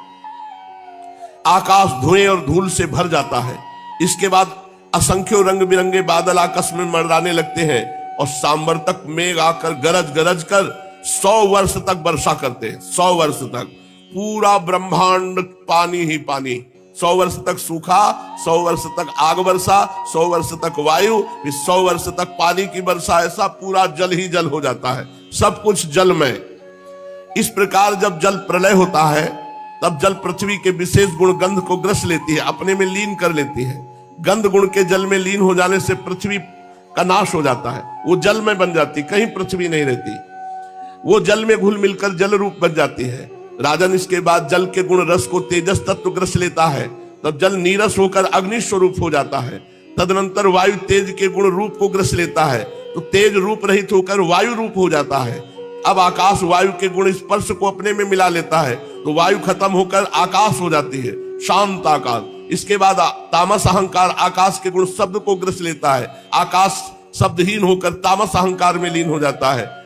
आकाश धुएं और धूल से भर जाता है। इसके बाद असंख्यों रंग बिरंगे बादल आकाश में मंडराने लगते हैं और सांबर तक मेघ आकर गरज गरज कर 100 वर्ष तक वर्षा करते हैं। 100 वर्ष तक पूरा ब्रह्मांड पानी ही पानी। 100 वर्ष तक सूखा, 100 वर्ष तक आग वर्षा, 100 वर्ष तक वायु, फिर 100 वर्ष तक पानी की वर्षा। ऐसा पूरा जल ही जल हो जाता है, सब कुछ जल में। इस प्रकार जब जल प्रलय होता है तब जल पृथ्वी के विशेष गुण गंध को ग्रस लेती है, अपने में लीन कर लेती है। गंध गुण के जल में लीन हो जाने से पृथ्वी का नाश हो जाता है, वो जल में बन जाती, कहीं पृथ्वी नहीं रहती, वो जल में घुल मिलकर जल रूप बन जाती है। राजन, इसके बाद जल के गुण रस को तेजस तत्व ग्रस लेता है, तब जल नीरस होकर अग्नि स्वरूप हो जाता है। तदनंतर वायु तेज के गुण रूप को ग्रस लेता है, तो तेज रूप रहित होकर वायु रूप हो जाता है। अब आकाश वायु के गुण स्पर्श को अपने में मिला लेता है, तो वायु खत्म होकर आकाश हो जाती है, शांत आकाश। इसके बाद तामस अहंकार आकाश के गुण शब्द को ग्रस लेता है, आकाश शब्दहीन होकर तामस अहंकार में लीन हो जाता है।